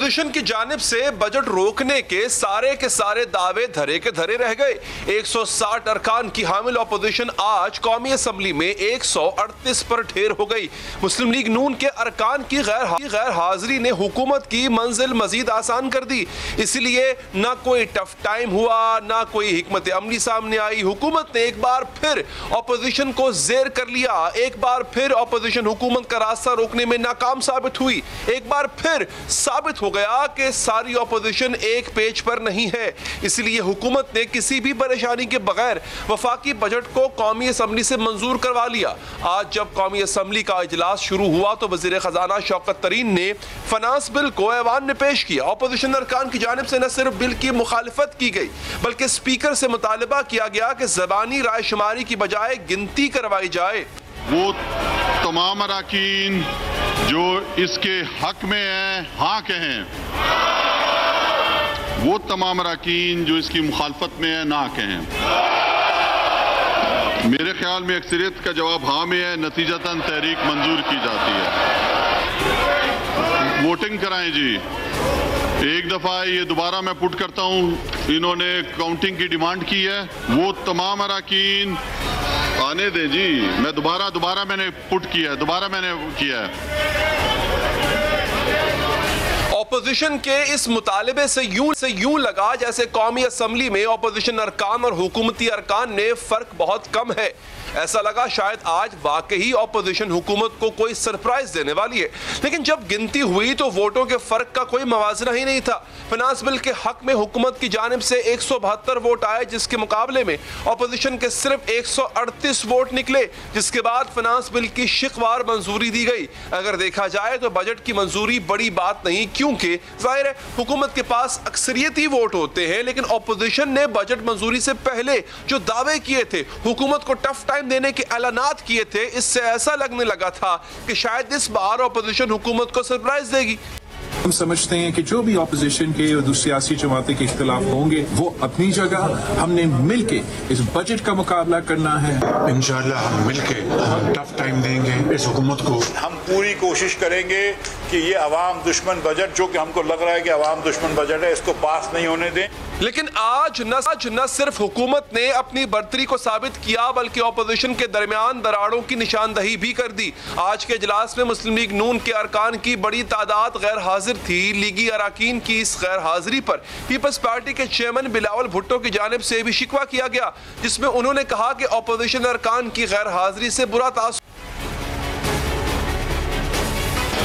Opposition की जानिब से बजट रोकने के सारे दावे धरे के धरे रह गए। 160 अरकान की हामिल ऑपोजिशन आज कौमी असम्बली में 138 पर ढेर हो गई। मुस्लिम लीग नून के अरकान की गैर हाजिरी ने हुकूमत की मंजिल मजीद आसान कर दी। इसलिए ना कोई टफ टाइम हुआ, ना कोई हिकमत अमली सामने आई। हुकूमत ने एक बार फिर ऑपोजिशन को जेर कर लिया। एक बार फिर ऑपोजिशन हुकूमत का रास्ता रोकने में नाकाम साबित हुई। एक बार फिर साबित हो गया कि सारी ऑपोजिशन एक पेज पर नहीं है। इसलिए हुकूमत ने किसी भी परेशानी के बगैर वफाकी बजट को कौमी असम्बली से मंजूर करवा लिया। आज जब कौमी असम्बली का इजलास शुरू हुआ तो वजीर खजाना शौकत तरीन ने फाइनेंस बिल को ऐवान में पेश किया। ऑपोजिशन अरकान की जानिब से न सिर्फ बिल की मुखालिफत की गई बल्कि स्पीकर से मुतालबा किया गया कि ज़बानी रायशुमारी की बजाय गिनती करवाई जाए। वो तमाम अरकान जो इसके हक में है हाँ कहें, वो तमाम अरकान जो इसकी मुखालफत में है ना कहें। मेरे ख्याल में अक्सरियत का जवाब हाँ में है, नतीजतन तहरीक मंजूर की जाती है। वोटिंग कराएं जी। एक दफ़ा ये दोबारा मैं पुट करता हूँ, इन्होंने काउंटिंग की डिमांड की है, वो तमाम अरकान आने दें जी। मैं दोबारा मैंने पुट किया है, दोबारा मैंने किया है। ऑपोजिशन के इस मुतालिबे से यूं लगा जैसे कौमी असम्बली में ऑपोजिशन अरकान और हुकूमती अरकान में फर्क बहुत कम है। ऐसा लगा शायद आज वाकई ऑपोजिशन हुकूमत को कोई सरप्राइज देने वाली है। लेकिन जब गिनती हुई तो वोटों के फर्क का कोई मवाजना ही नहीं था। फाइनेंस बिल के हक में हुकूमत की जानिब से 172 वोट आए, जिसके मुकाबले में ऑपोजिशन के सिर्फ 138 वोट निकले, जिसके बाद फाइनेंस बिल की शिकवार मंजूरी दी गई। अगर देखा जाए तो बजट की मंजूरी बड़ी बात नहीं, क्योंकि जाहिर है हुकूमत के पास अक्सरियती वोट होते हैं। लेकिन ऑपोजिशन ने बजट मंजूरी से पहले जो दावे किए थे, हुकूमत को टफ टाइम देने के ऐलानात किए थे, इससे ऐसा लगने लगा था कि शायद इस बार ऑपोजिशन हुकूमत को सरप्राइज देगी। हम समझते हैं कि जो भी ऑपोजिशन के और दूसरी सियासी जमातें के इख्तिलाफ होंगे वो अपनी जगह, हमने मिलके इस बजट का मुकाबला करना है। इंशाअल्लाह हम मिलके टफ टाइम देंगे इस हुकूमत को। हम पूरी कोशिश करेंगे कि ये अवाम दुश्मन बजट, जो कि हमको लग रहा है कि अवाम दुश्मन बजट है, इसको पास नहीं होने दें। लेकिन आज न सिर्फ हुकूमत ने अपनी बर्तरी को साबित किया बल्कि ऑपोजिशन के दरमियान दरारों की निशानदही भी कर दी। आज के इजलास में मुस्लिम लीग नून के अरकान की बड़ी तादाद गैर हाजिर थी। लीगी अरकान की इस गैर हाजिरी पर पीपल्स पार्टी के चेयरमैन बिलावल भुट्टो की जानिब से भी शिकवा किया गया, जिसमें उन्होंने कहा कि ऑपोजिशन अरकान की गैर हाजिरी से बुरा तासुर।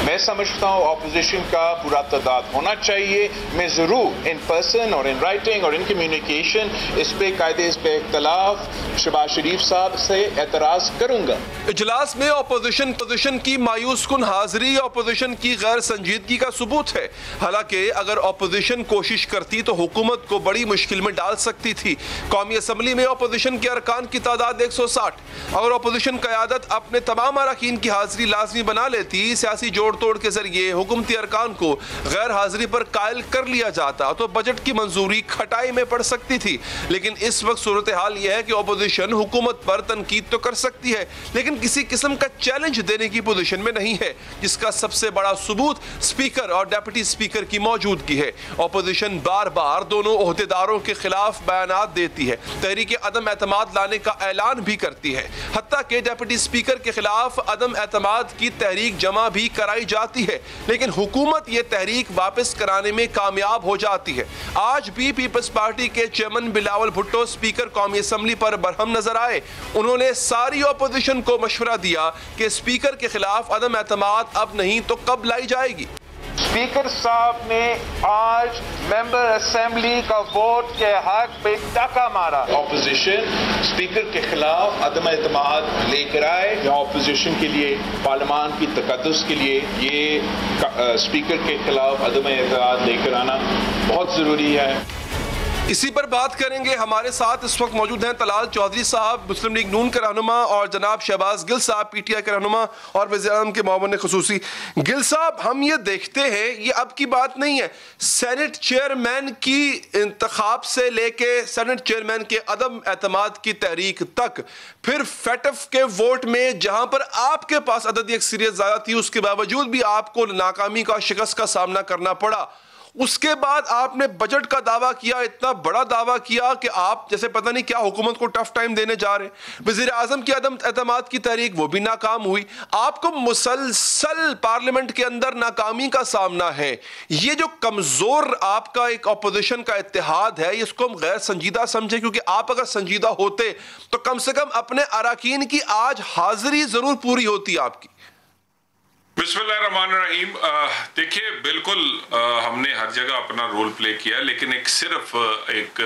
मैं समझता हूँ ऑपोजिशन का पूरा तादाद होना चाहिए। मैं जरूर इन पर्सन और इन राइटिंग और इन कम्युनिकेशन इस पे इख्तलाफ शहबाज शरीफ साहब से एतराज करूंगा। इजलास में ऑपोजिशन की मायूस कुन हाजिरी ऑपोजिशन की गैर संजीदगी का सबूत है। हालांकि अगर ऑपोजिशन कोशिश करती तो हुकूमत को बड़ी मुश्किल में डाल सकती थी। कौमी असम्बली में ऑपोजिशन के अरकान की तादाद 160। अगर ऑपोजिशन क़यादत अपने तमाम अरकान की हाजिरी लाजमी बना लेती, सियासी जोड़ तोड़ के जरिए हुकूमती अरकान को गैर हाजिरी पर कायल कर लिया जाता, तो बजट की मंजूरी खटाई में पड़ सकती थी। लेकिन इस वक्त सूरत हाल यह है कि ऑपोजिशन हुकूमत पर तनकीद तो कर सकती है, लेकिन किसी किस्म का चैलेंज देने की पोजीशन में नहीं है, जिसका सबसे बड़ा सबूत स्पीकर और डेप्यूटी स्पीकर की मौजूदगी है। ऑपोजिशन बार बार दोनों ओहदेदारों के खिलाफ बयानात देती है, तहरीक अदम एतमाद लाने का ऐलान भी करती है, हत्ता के डेप्यूटी स्पीकर के खिलाफ अदम एतमाद की तहरीक जमा भी कराई जाती है, लेकिन हुकूमत ये तहरीक वापस कराने में कामयाब हो जाती है। आज भी पीपल्स पार्टी के चेयरमैन बिलावल भुट्टो स्पीकर कौमी असम्बली पर बरहम नजर आए। उन्होंने सारी ऑपोजिशन को मशवरा दिया कि स्पीकर के खिलाफ अदम एतमाद अब नहीं तो कब लाई जाएगी। स्पीकर साहब ने आज मेंबर असेंबली का वोट के हक पे टाका मारा। ऑपोजिशन स्पीकर के खिलाफ अदम एतमाद लेकर आए। ऑपोजिशन के लिए पार्लियामान की तकद्दुस के लिए ये स्पीकर के खिलाफ अदम एतमाद लेकर आना बहुत जरूरी है। इसी पर बात करेंगे। हमारे साथ इस वक्त मौजूद हैं तलाल चौधरी साहब, मुस्लिम लीग नून के रहनुमा, और जनाब शहबाज गिल साहब, पीटीआई के रहनुमा और वज़ीर-ए-आज़म के मुआविन ख़ुसूसी। गिल साहब, हम ये देखते हैं, ये अब की बात नहीं है, सेनेट चेयरमैन की इंतखाब से लेके सेनेट चेयरमैन के अदम एतमाद की तहरीक तक, फिर फेटफ के वोट में जहां पर आपके पास अददी अक्सरियत ज़्यादा थी, उसके बावजूद भी आपको नाकामी का, शिकस्त का सामना करना पड़ा। उसके बाद आपने बजट का दावा किया, इतना बड़ा दावा किया कि आप जैसे पता नहीं क्या हुकूमत को टफ टाइम देने जा रहे हैं। वज़ीर आज़म की अदम एतमाद की तहरीक वो भी नाकाम हुई। आपको मुसलसल पार्लियामेंट के अंदर नाकामी का सामना है। ये जो कमजोर आपका एक अपोजिशन का इत्तेहाद है, इसको हम गैर संजीदा समझे, क्योंकि आप अगर संजीदा होते तो कम से कम अपने अराकीन की आज हाजिरी जरूर पूरी होती आपकी। बिस्मिल्लाहिर्रहमानिर्रहीम। देखिए, बिल्कुल हमने हर जगह अपना रोल प्ले किया, लेकिन सिर्फ एक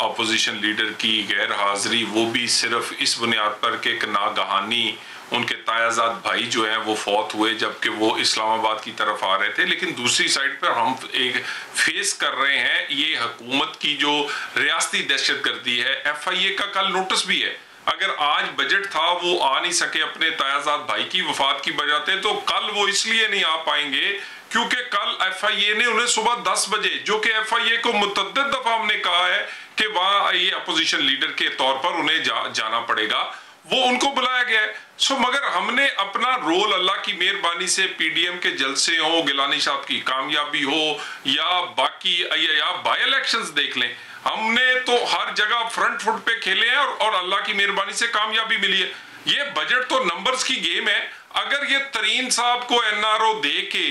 अपोजिशन लीडर की गैर हाजिरी, वो भी सिर्फ इस बुनियाद पर कि एक नागहानी उनके तायाजाद भाई जो हैं वो फौत हुए जबकि वो इस्लामाबाद की तरफ आ रहे थे। लेकिन दूसरी साइड पर हम एक फेस कर रहे हैं ये हुकूमत की जो रियासती दहशतगर्दी है। FIA का कल नोटिस भी है, अगर आज बजट था वो आ नहीं सके अपने तायाजाद भाई की वफात की वजह से, तो कल वो इसलिए नहीं आ पाएंगे क्योंकि कल FIA ने उन्हें सुबह 10 बजे, जो कि FIA को मुतअद्दिद दफा हमने कहा है कि वहां ये अपोजिशन लीडर के तौर पर उन्हें जाना पड़ेगा, वो उनको बुलाया गया है। मगर हमने अपना रोल अल्लाह की मेहरबानी से PDM के जलसे हो, गिलानी साहब की कामयाबी हो या बाकी या बाई इलेक्शंस देख लें, हमने तो हर जगह फ्रंट फुट पे खेले हैं और अल्लाह की मेहरबानी से कामयाबी मिली है। ये बजट तो नंबर्स की गेम है। अगर ये तरीन साहब को NRO दे के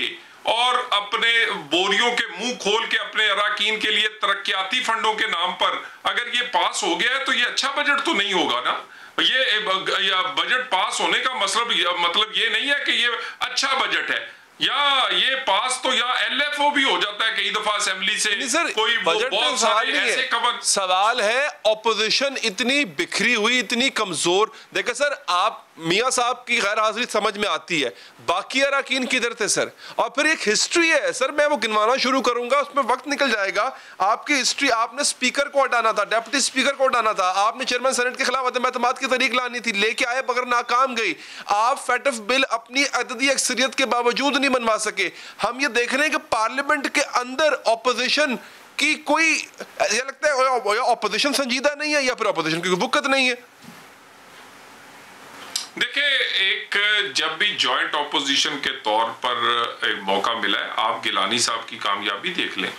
और अपने बोरियों के मुंह खोल के अपने अराकीन के लिए तरक्याती फंडों के नाम पर अगर ये पास हो गया है तो ये अच्छा बजट तो नहीं होगा ना। ये बजट पास होने का मतलब ये नहीं है कि ये अच्छा बजट है, या ये पास तो या LFO भी हो जाता है कई दफा असेंबली से। सर, कोई बजट बहुत सारे ऐसे कवर सवाल है ऑपोजिशन इतनी बिखरी हुई, इतनी कमजोर। देखिए सर, आप मियां साहब की गैर हाजिरी समझ में आती है, बाकी अराकीन किधर थे सर? और फिर एक हिस्ट्री है सर, मैं वो गिनवाना शुरू करूंगा उसमें वक्त निकल जाएगा। आपकी हिस्ट्री, आपने स्पीकर को हटाना था, डिप्टी स्पीकर को हटाना था, आपने चेयरमैन सेनेट के खिलाफ अदम एतमाद की तहरीक लानी थी, लेके आए मगर नाकाम गई। आप FATF बिल अपनी अददी अक्सरियत के बावजूद नहीं बनवा सके। हम ये देख रहे हैं कि पार्लियामेंट के अंदर ऑपोजिशन की कोई, ये लगता है ऑपोजिशन संजीदा नहीं है या फिर ऑपोजिशन की वक़्त नहीं है। देखिए, एक जब भी जॉइंट ऑपोजिशन के तौर पर एक मौका मिला है, आप गिलानी साहब की कामयाबी देख लें,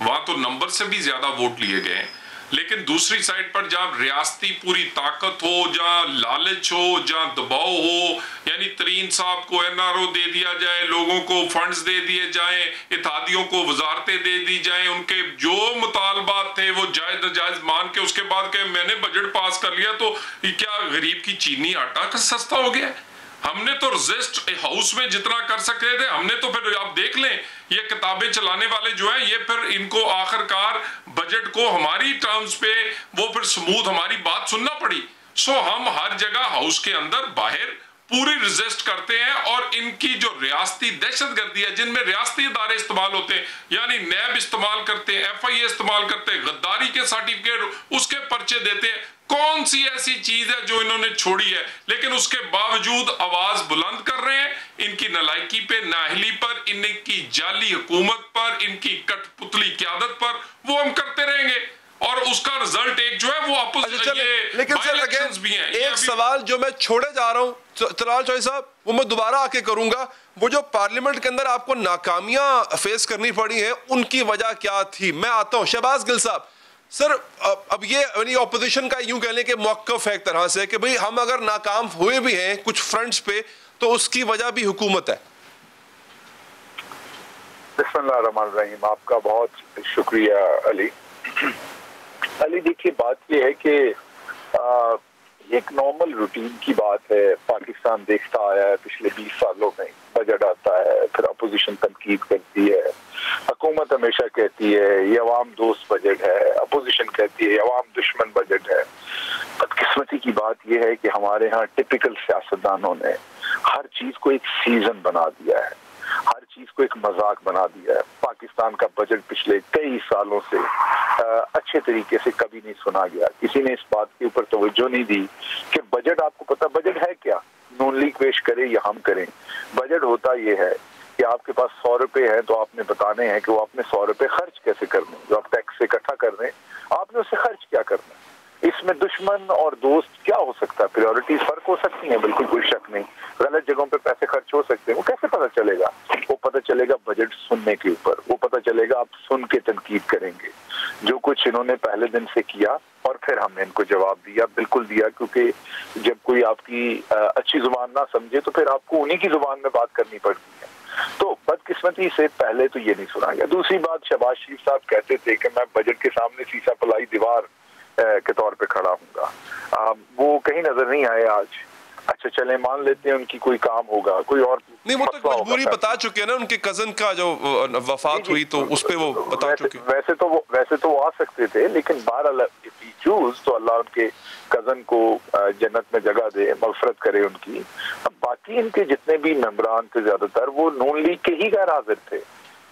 वहां तो नंबर से भी ज्यादा वोट लिए गए हैं। लेकिन दूसरी साइड पर जहां रियासती पूरी ताकत हो, जहां लालच हो, जहां दबाव हो, यानी तरीन साहब को NRO दे दिया जाए, लोगों को फंड्स दे दिए जाएं, इत्तेहादियों को वजारतें दे दी जाएं, उनके जो मुतालबात थे वो जायज नजायज मान के उसके बाद कहे मैंने बजट पास कर लिया तो क्या गरीब की चीनी आटा का सस्ता हो गया? हमने तो रजिस्ट हाउस में जितना कर सकते थे हमने तो, फिर आप देख लें ये किताबें चलाने वाले जो है ये फिर इनको आखिरकार बजट को हमारी टर्म्स पे वो फिर स्मूथ हमारी बात सुनना पड़ी। हम हर जगह हाउस के अंदर बाहर पूरी रिजिस्ट करते हैं और इनकी जो रियासती दहशतगर्दी है जिनमें रियासती इदारे इस्तेमाल होते हैं, यानी नैब इस्तेमाल करते हैं, FIA इस्तेमाल करते हैं, गद्दारी के सर्टिफिकेट उसके पर्चे देते हैं। कौन सी ऐसी चीज है जो इन्होंने छोड़ी है? लेकिन उसके बावजूद आवाज बुलंद कर रहे हैं इनकी नलायकी पे, नाहली पर, इनकी जाली हुकूमत पर, इनकी कठपुतली क़यादत पर। वो हम करते रहेंगे और उसका रिजल्ट एक जो है वो अपोजिशन। लेकिन सर भी हैं। एक सवाल जो मैं छोड़े जा रहा हूं तलाल चौधरी साहब, वो मैं दोबारा आके करूंगा, वो जो पार्लियामेंट के अंदर आपको नाकामियां फेस करनी पड़ी हैं उनकी वजह क्या थी? मैं आता हूं शहबाज गिल साहब। सर, अब ये ऑपोजिशन का यूं कह लें कि मौक़िफ़ है एक तरह से कि भाई हम अगर नाकाम हुए भी हैं कुछ फ्रंट्स पे तो उसकी वजह भी हुकूमत है। बिस्मिल्लाहिर्रहमानिर्रहीम, आपका बहुत शुक्रिया अली। देखिए, बात यह है कि एक नॉर्मल रूटीन की बात है, पाकिस्तान देखता आया है पिछले 20 सालों में। बजट आता है, फिर अपोजिशन तनकीद करती है, हुकूमत हमेशा कहती है ये अवाम दोस्त बजट है, अपोजिशन कहती है अवाम दुश्मन बजट है। बदकिस्मती की बात यह है कि हमारे यहाँ टिपिकल सियासतदानों ने हर चीज को एक सीजन बना दिया है, हर चीज को एक मजाक बना दिया है। पाकिस्तान का बजट पिछले कई सालों से अच्छे तरीके से कभी नहीं सुना गया। किसी ने इस बात के ऊपर तवज्जो नहीं दी कि बजट, आपको पता बजट है क्या? नून लीग पेश करे या हम करें, बजट होता यह है कि आपके पास 100 रुपए है तो आपने बताने हैं कि वो आपने 100 रुपए खर्च कैसे करने, जो आप टैक्स से इकट्ठा कर रहे हैं आपने उसे खर्च क्या करना है। इसमें दुश्मन और दोस्त क्या हो सकता है? प्रायोरिटीज फर्क हो सकती हैं, बिल्कुल कोई शक नहीं। गलत जगहों पे पैसे खर्च हो सकते हैं, वो कैसे पता चलेगा? वो पता चलेगा बजट सुनने के ऊपर, वो पता चलेगा आप सुन के तनकीद करेंगे। जो कुछ इन्होंने पहले दिन से किया और फिर हमने इनको जवाब दिया, बिल्कुल दिया, क्योंकि जब कोई आपकी अच्छी जुबान ना समझे तो फिर आपको उन्हीं की जुबान में बात करनी पड़ती है। तो बदकिस्मती से पहले तो ये नहीं सुना गया। दूसरी बात, शहबाज शरीफ साहब कहते थे कि मैं बजट के सामने शीशा पलाई दीवार के तौर पे खड़ा हूँगा, वो कहीं नजर नहीं आए आज। अच्छा चले मान लेते हैं उनकी कोई काम होगा, कोई और नहीं, वो तो मजबूरी बता चुके हैं ना, उनके कजन का जो वफात हुई तो उस पे वो बता चुके। वैसे तो वो आ सकते थे, लेकिन बहरहाल चूज तो अल्लाह उनके कजन को जन्नत में जगह दे, मगफरत करे उनकी। अब बाकी इनके जितने भी मेंबरान थे ज्यादातर वो नून लीग के ही गैर हाजिर थे।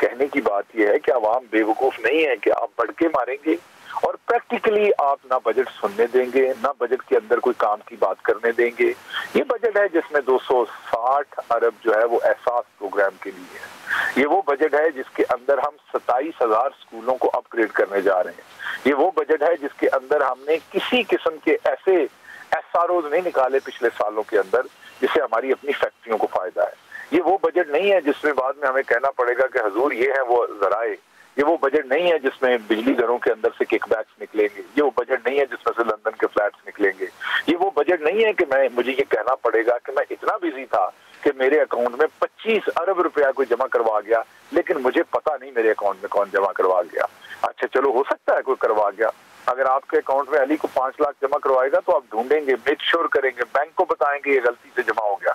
कहने की बात यह है कि अवाम बेवकूफ नहीं है कि आप बढ़ के मारेंगे और प्रैक्टिकली आप ना बजट सुनने देंगे, ना बजट के अंदर कोई काम की बात करने देंगे। ये बजट है जिसमें 260 अरब जो है वो एहसास प्रोग्राम के लिए है। ये वो बजट है जिसके अंदर हम 27,000 स्कूलों को अपग्रेड करने जा रहे हैं। ये वो बजट है जिसके अंदर हमने किसी किस्म के ऐसे एसआरओज नहीं निकाले पिछले सालों के अंदर जिससे हमारी अपनी फैक्ट्रियों को फायदा है। ये वो बजट नहीं है जिसमें बाद में हमें कहना पड़ेगा कि हजूर ये है वो जराए। ये वो बजट नहीं है जिसमें बिजली घरों के अंदर से किकबैक्स निकलेंगे। ये वो बजट नहीं है जिसमें से लंदन के फ्लैट्स निकलेंगे। ये वो बजट नहीं है कि मुझे ये कहना पड़ेगा कि मैं इतना बिजी था कि मेरे अकाउंट में 25 अरब रुपया कोई जमा करवा गया, लेकिन मुझे पता नहीं मेरे अकाउंट में कौन जमा करवा गया। अच्छा चलो हो सकता है कोई करवा गया। अगर आपके अकाउंट में अली को 5 लाख जमा करवाएगा तो आप ढूंढेंगे, मेक श्योर करेंगे, बैंक को बताएंगे ये गलती से जमा हो गया।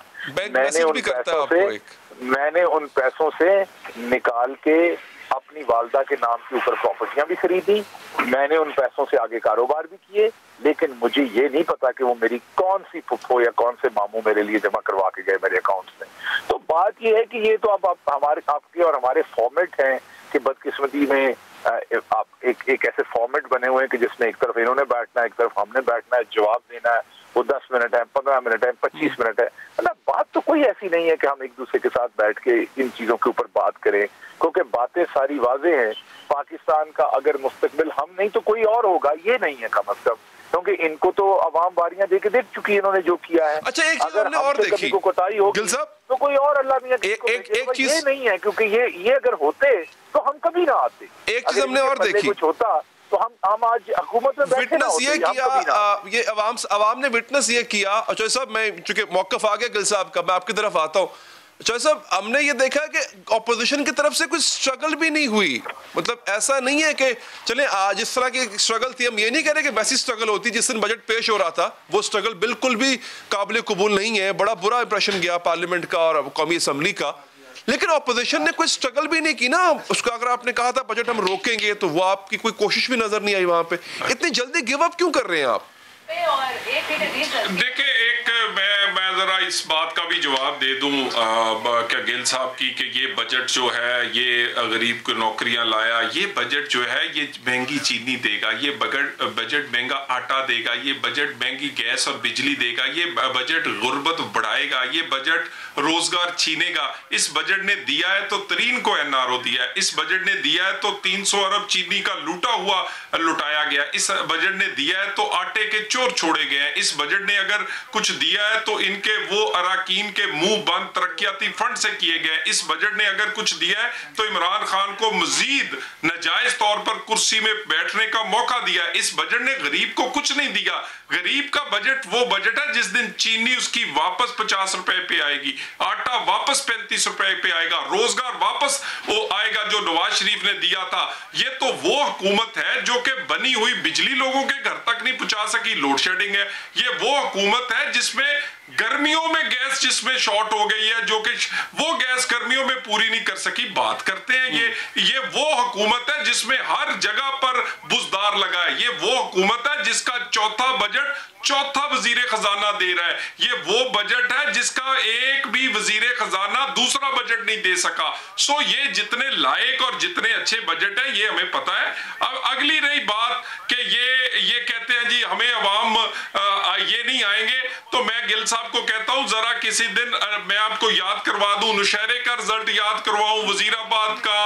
मैंने उन पैसों से निकाल के अपनी वालदा के नाम के ऊपर प्रॉपर्टियां भी खरीदी, मैंने उन पैसों से आगे कारोबार भी किए, लेकिन मुझे ये नहीं पता कि वो मेरी कौन सी फुफ्फो या कौन से मामू मेरे लिए जमा करवा के गए मेरे अकाउंट्स में। तो बात ये है कि ये तो अब आपके और हमारे फॉर्मेट हैं कि बदकिस्मती में आप एक ऐसे फॉर्मेट बने हुए हैं कि जिसमें एक तरफ इन्होंने बैठना है, एक तरफ हमने बैठना है, जवाब देना है। वो 10 मिनट है, 15 मिनट है, 25 मिनट है। मतलब बात तो कोई ऐसी नहीं है कि हम एक दूसरे के साथ बैठ के इन चीजों के ऊपर बात करें, क्योंकि बातें सारी वाजे हैं। पाकिस्तान का अगर मुस्तकबिल हम नहीं तो कोई और होगा, ये नहीं है कम अज कम, क्योंकि इनको तो अवाम बारियां देख चुकी है इन्होंने जो किया है। अच्छा एक चीज हमने और देखी कोताही होगी तो कोई और अल्लाह मियां एक चीज ये नहीं है, क्योंकि ये अगर होते तो हम कभी ना आते। एक चीज हमने और देखी, कुछ होता तो हम आज हुकूमत में बैठे ना होते। ये किया, ये अवाम ने विटनेस ये किया। अच्छा साहब, मैं चूंकि मौकफ आ गया गिल साहब का, मैं आपकी तरफ आता हूँ। चौधरी साहब, हमने ये देखा कि ऑपोजिशन की तरफ से कोई स्ट्रगल भी नहीं हुई। मतलब ऐसा नहीं है कि चले आज जिस तरह की स्ट्रगल थी, हम ये नहीं कह रहे कि वैसी स्ट्रगल होती जिस दिन बजट पेश हो रहा था, वो स्ट्रगल बिल्कुल भी काबिल कबूल नहीं है। बड़ा बुरा इंप्रेशन गया पार्लियामेंट का और कौमी असम्बली का, लेकिन ऑपोजिशन ने कोई स्ट्रगल भी नहीं की ना उसका। अगर आपने कहा था बजट हम रोकेंगे, तो वो आपकी कोई कोशिश भी नजर नहीं आई वहां पे। इतनी जल्दी गिव अप क्यों कर रहे हैं आप? देखिए, एक मैं जरा इस बात का भी जवाब दे दूं क्या गिल साहब की कि ये बजट जो है ये गरीब को नौकरियां लाया, ये बजट जो है ये महंगी चीनी देगा, ये बजट महंगा आटा देगा, ये बजट महंगी गैस और बिजली देगा, ये बजट गुर्बत बढ़ाएगा, ये बजट रोजगार छीनेगा। इस बजट ने दिया है तो तरीन को एनआरओ दिया है, इस बजट ने दिया है तो 300 अरब चीनी का लुटाया गया, इस बजट ने दिया है तो आटे के चोर छोड़े गए हैं, इस बजट ने अगर कुछ दिया है तो इनके वो अराकीन के मुंह बंद तरक्याती फंड से किए गए, इस बजट ने अगर कुछ दिया है तो इमरान खान को मजीद नाजायज तौर पर कुर्सी में बैठने का मौका दिया है। इस बजट ने गरीब को कुछ नहीं दिया। गरीब का बजट वो बजट है जिस दिन चीनी उसकी वापस 50 रुपए पे आएगी, आटा वापस 35 रुपए पे आएगा, रोजगार वापस वो आएगा जो नवाज शरीफ ने दिया था। ये तो वो हुकूमत है जो कि बनी हुई बिजली लोगों के घर तक नहीं पहुंचा सकी, लोड शेडिंग है। ये वो हुकूमत है जिसमें गर्मियों में गैस जिसमें शॉर्ट हो गई है, जो कि वो गैस गर्मियों में पूरी नहीं कर सकी। बात करते हैं ये वो हुकूमत है जिसमें हर जगह पर बुजदार लगा है। ये वो हुकूमत है जिसका चौथा बजट चौथा वजीर खजाना दे रहा है। ये वो बजट है जिसका एक भी वजीर खजाना दूसरा बजट नहीं दे सका। सो ये जितने लायक और जितने अच्छे बजट है ये हमें पता है। अब अगली रही बात बात कि ये कहते हैं जी हमें अवाम ये नहीं आएंगे, तो मैं गिल साहब को कहता हूं जरा किसी दिन मैं आपको याद करवा दूं, नौशहरे का रिजल्ट याद करवाऊं, वजीराबाद का,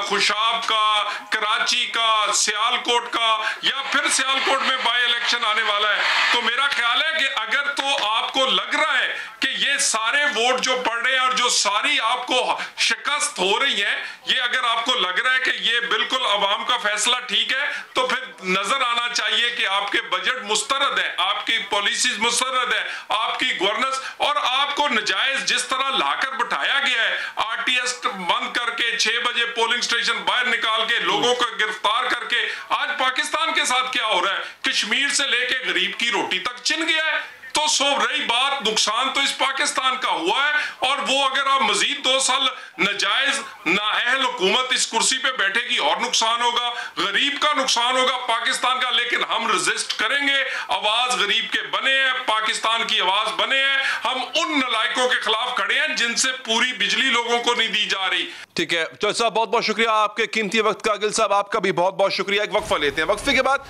खुशाब का, कराची का, सियालकोट का, या फिर सियालकोट में बाई इलेक्शन आने वाला है। तो मेरा ख्याल है कि अगर तो आपको लग रहा है कि ये सारे वोट जो पड़ रहे हैं और जो सारी आपको शिकस्त हो रही है, ये अगर आपको लग रहा है कि ये बिल्कुल अवाम का फैसला ठीक है, तो फिर नजर आना चाहिए कि आपके बजट मुस्तरद है, आपकी पॉलिसीज मुस्तरद है, आपकी गवर्नेंस, और आपको नजायज जिस तरह लाकर बिठाया गया है, आरटीएस बंद करके 6 बजे पोलिंग स्टेशन बाहर निकाल के लोगों को गिरफ्तार करके, आज पाकिस्तान के साथ क्या हो रहा है, कश्मीर से लेके गरीब की रोटी तक छिन गया है। तो सो रही बात, नुकसान तो इस पाकिस्तान का हुआ है, और वो अगर आप मजीद 2 साल नजायज नाअहल हुकूमत इस कुर्सी पे बैठेगी और नुकसान होगा, गरीब का नुकसान होगा पाकिस्तान का। लेकिन हम रेजिस्ट करेंगे, आवाज गरीब के बने हैं, पाकिस्तान की आवाज बने हैं, हम उन नलायकों के खिलाफ खड़े हैं जिनसे पूरी बिजली लोगों को नहीं दी जा रही। ठीक है चौधरी साहब, बहुत बहुत शुक्रिया आपके कीमती वक्त का। गिल साहब आपका भी बहुत बहुत शुक्रिया। एक वक्फा लेते हैं, वक्फे के बाद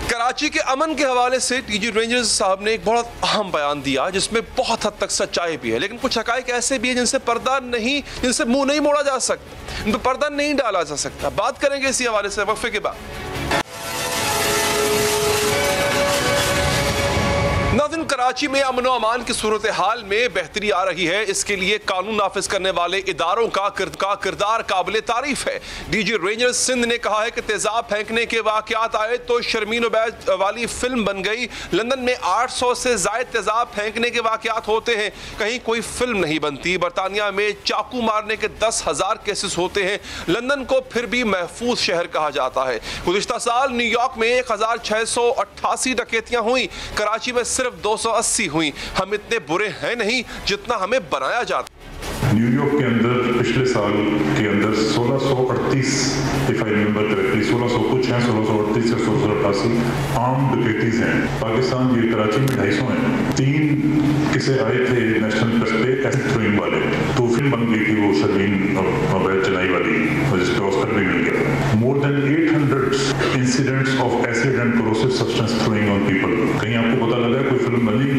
कराची के अमन के हवाले से टीजी रेंजर्स साहब ने एक बहुत अहम बयान दिया जिसमें बहुत हद तक सच्चाई भी है, लेकिन कुछ हकायक ऐसे भी है जिनसे मुंह नहीं मोड़ा जा सकता, इन पर पर्दा नहीं डाला जा सकता। बात करेंगे इसी हवाले से वक्फे के बाद। नाज़रीन, कराची में अमन और अमान की सूरत हाल में बेहतरी आ रही है, इसके लिए कानून नाफिज करने वाले इदारों का किरदार काबिल तारीफ है। डीजी रेंजर्स सिंध ने कहा है कि तेजाब फेंकने के वाकयात आए तो शर्मीन उबैद वाली फिल्म बन गई। लंदन में 800 से ज्यादा तेजाब फेंकने के वाकयात होते हैं, कहीं कोई फिल्म नहीं बनती। बरतानिया में चाकू मारने के 10,000 केसेस होते हैं। लंदन को फिर भी महफूज शहर कहा जाता है। गुज़िश्ता साल न्यूयॉर्क में 1688 डकैतियां हुई, कराची में सिर्फ 280 हुई। हम इतने बुरे हैं नहीं जितना हमें बनाया जाता। न्यूयॉर्क के अंदर पिछले साल के अंदर 1638 इफ आई रिमेंबर करेक्टली 1600 कुछ हैं, 1638 या 1688 आम डकैतीज हैं। पाकिस्तान ये कराची में 250 हैं। 3 किसे आए थे नेशनल प्रेस पे एसिड थ्रोइंग वाले, तो फिल्म बन गई थी वो शर्मीन उबैद चनाई वाली, जिस पे ऑस्कर भी मिल गया। More than 800 incidents of acid and corrosive substance throwing on people. कहीं आपको पता लगा कोई फिल्म बनी?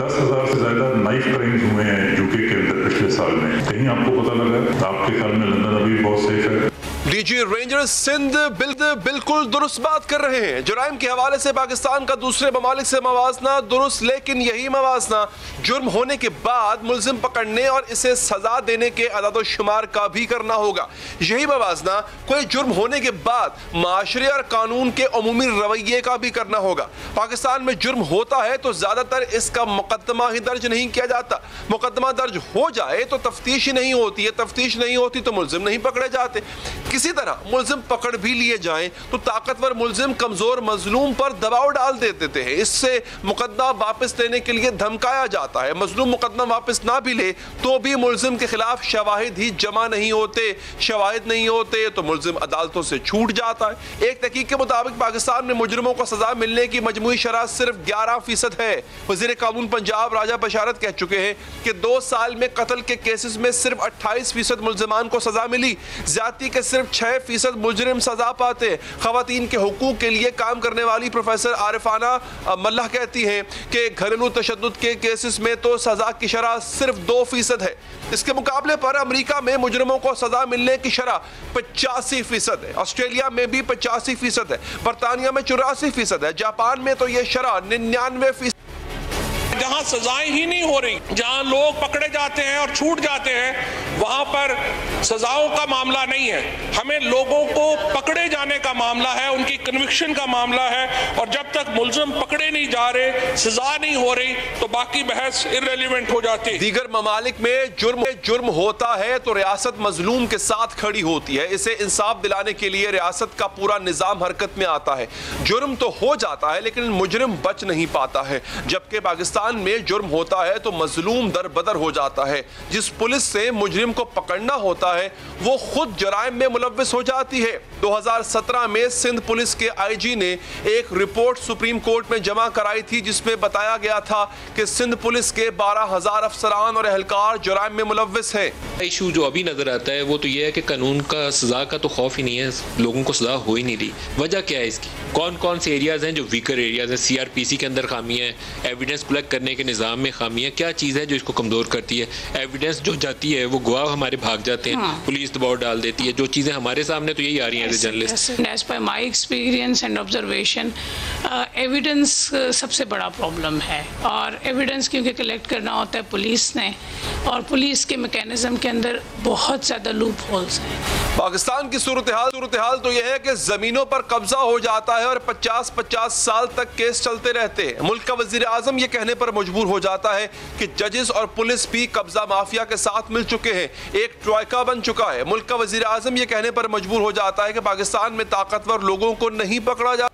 10,000 से ज्यादा नाइफ क्राइम्स हुए हैं यूके के अंदर पिछले साल में। कहीं आपको पता लगा? आपके ख्याल में लंदन अभी बहुत सेफ है? डीजी रेंजर्स सिंध बिल्कुल दुरुस्त बात कर रहे हैं। जुराइम के हवाले से पाकिस्तान का दूसरे ममालिक से मवाजना दुरुस्त, लेकिन यही मवाजना जुर्म होने के बाद मुल्जिम पकड़ने और इसे सजा देने के अदाद-ओ-शुमार का भी करना होगा। यही मवाजना कोई जुर्म होने के बाद माशरे और कानून के अमूमी रवैये का भी करना होगा। पाकिस्तान में जुर्म होता है तो ज्यादातर इसका मुकदमा ही दर्ज नहीं किया जाता। मुकदमा दर्ज हो जाए तो तफ्तीश ही नहीं होती है, तफ्तीश नहीं होती तो मुल्जिम नहीं पकड़े जाते। किसी तरह मुल्जिम पकड़ भी लिए जाएं तो ताकतवर मुल्जिम कमजोर मजलूम पर दबाव डाल देते हैं। इससे मुकदमा वापस लेने के लिए धमकाया जाता है। मजलूम मुकदमा वापस ना भी ले तो भी मुल्जिम के खिलाफ शवाहिद ही जमा नहीं होते। शवाहिद नहीं होते तो मुल्जिम अदालतों से छूट जाता है। एक तहकीक के मुताबिक पाकिस्तान में मुजरिमों को सजा मिलने की मजमूई शरह सिर्फ 11% है। वज़ीर कानून पंजाब राजा बशारत कह चुके हैं कि 2 साल में कत्ल के केसेस में सिर्फ 28% मुल्जिमान को सजा मिली। ज्यादती के सिर्फ 6% मुजरिम सजा पाते। खवातीन के हुकूक के लिए काम करने वाली प्रोफेसर आरिफाना मल्लाह कहती हैं कि घरेलू तशद्दुद के केसेस में तो सजा की शरह सिर्फ 2% है। इसके मुकाबले पर अमेरिका में मुजरिमों को सजा मिलने की शरह 85% है। ऑस्ट्रेलिया में भी 85% है। बरतानिया में 84% है। जापान में तो यह शरह 99%। जहां सजाएं ही नहीं हो रही, जहां लोग पकड़े जाते हैं और छूट जाते हैं, वहां पर सजाओं का मामला नहीं है। हमें लोगों को पकड़े जाने का मामला है, उनकी कन्विक्शन का मामला है। और जब तक मुल्जिम पकड़े नहीं जा रहे, सजा नहीं हो रही, तो बाकी बहस इररिलेवेंट हो जाती है। दीगर ममालिक में जुर्म होता है तो रियासत मजलूम के साथ खड़ी होती है। इसे इंसाफ दिलाने के लिए रियासत का पूरा निजाम हरकत में आता है। जुर्म तो हो जाता है लेकिन मुजरिम बच नहीं पाता है। जबकि पाकिस्तान में में जुर्म होता है तो मजलूम दर बदर हो जाता है। जिस पुलिस से मुजरिम को पकड़ना होता है वो खुद जराइम में मुलव्विस हो जाती है। 2017 में सिंध पुलिस के आईजी ने एक रिपोर्ट सुप्रीम कोर्ट में जमा कराई थी जिसमें बताया गया था कि सिंध पुलिस के 12,000 अफसरान और एहलकार जराइम में मुलव्विस है। इशू जो अभी नजर आता है वो तो ये है कि कानून का सजा का तो खौफ ही नहीं है, लोगों को सजा हो ही नहीं रही। वजह क्या है इसकी? कौन कौन से एरियाज हैं जो वीकर एरियाज हैं? सीआरपीसी के अंदर खामी है, एविडेंस कलेक्ट करने के निज़ाम में खामी है। क्या चीज़ है जो इसको कमज़ोर करती है? एविडेंस जो जाती है वो गवाह हमारे भाग जाते हैं, पुलिस दबाव डाल देती है। जो चीज़ें हमारे सामने तो यही आ रही हैं as a journalist. As per my experience and observation, evidence सबसे बड़ा प्रॉब्लम है। और एविडेंस क्योंकि कलेक्ट करना होता है पुलिस ने, और पुलिस के मैकेनिज्म के अंदर बहुत ज़्यादा लूप होल्स हैं। पाकिस्तान की सूरत हाल तो यह है कि जमीनों पर कब्जा हो जाता है और 50-50 साल तक केस चलते रहते हैं। मुल्क का वजीर आजम यह कहने पर मजबूर हो जाता है कि जजेस और पुलिस भी कब्जा माफिया के साथ मिल चुके हैं, एक ट्रॉयका बन चुका है। मुल्क का वजीर आजम यह कहने पर मजबूर हो जाता है कि पाकिस्तान में ताकतवर लोगों को नहीं पकड़ा जा।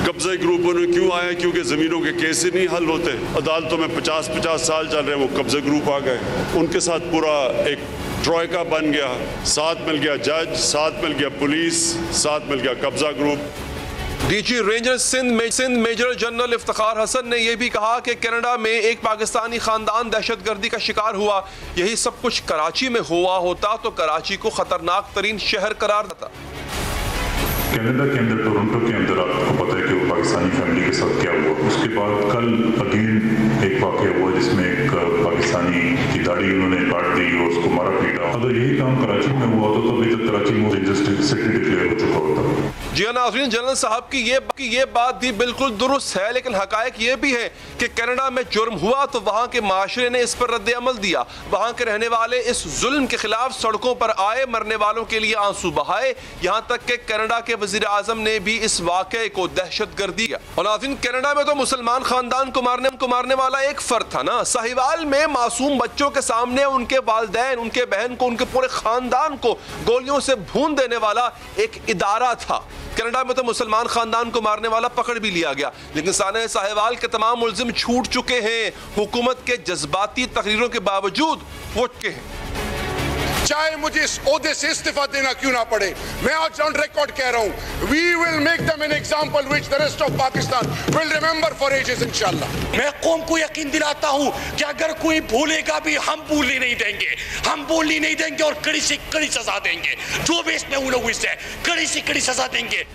कब्जा ग्रुपों ने क्यों आया? क्योंकि जमीनों के केस ही नहीं हल होते। अदालतों में 50-50 साल चल रहे हैं, वो कब्जा ग्रुप आ गए, उनके साथ पूरा एक ट्रॉयका बन गया। साथ मिल गया जज, साथ मिल गया पुलिस, साथ मिल गया कब्जा group. DG ranger Sindh major general Iftikhar Hasan ने यह भी कहा कि कनाडा में एक पाकिस्तानी खानदान दहशतगर्दी का शिकार हुआ। यही सब कुछ कराची में हुआ होता तो कराची को खतरनाक तरीन शहर करार देता। कनाडा के अंदर टोरंटो के अंदर आपको पता है कि वो पाकिस्तानी फैमिली के साथ क्या हुआ। उसके बाद कल अगेन एक वाक़या हुआ जिसमें एक पाकिस्तानी की दाढ़ी उन्होंने काट दी और उसको मारा पीटा। अगर यही काम कराची में हुआ होता तो अभी तक Karachi most dangerous city declare हो चुका होता। जी नाज़रीन, जनरल साहब की ये बात भी बिल्कुल दुरुस्त है, लेकिन हकायक ये भी है कि कनाडा में जुर्म हुआ तो वहाँ के माशरे ने इस पर रद्द अमल दिया। वहाँ के रहने वाले इस जुल्म के खिलाफ सड़कों पर आए, मरने वालों के लिए आंसू बहाए। यहाँ तक कि कनाडा के वजीर आजम ने भी इस वाक़े को दहशतगर्दी किया। और नाज़रीन, कनाडा में तो मुसलमान खानदान को मारने वाला एक फर्द था ना। साहिवाल में मासूम बच्चों के सामने उनके वालिदैन, उनके बहन को, उनके पूरे खानदान को गोलियों से भून देने वाला एक इदारा था। कनाडा में तो मुसलमान खानदान को मारने वाला पकड़ भी लिया गया, लेकिन साने साहिवाल के तमाम मुलजिम छूट चुके हैं। हुकूमत के जज्बाती तकरीरों के बावजूद वो चुके हैं। चाहे मुझे इस ओहदे से इस्तीफा देना क्यों ना पड़े, मैं आज ऑन रिकॉर्ड कह रहा हूं, we will make them an example which the rest of Pakistan will remember for ages इंशाल्लाह। मैं कौम को यकीन दिलाता हूं कि अगर कोई भूलेगा भी, हम भूलने नहीं देंगे, हम भूलने नहीं देंगे और कड़ी से कड़ी सजा देंगे। जो भी इसमें मुलव्विस है, कड़ी से कड़ी सजा देंगे।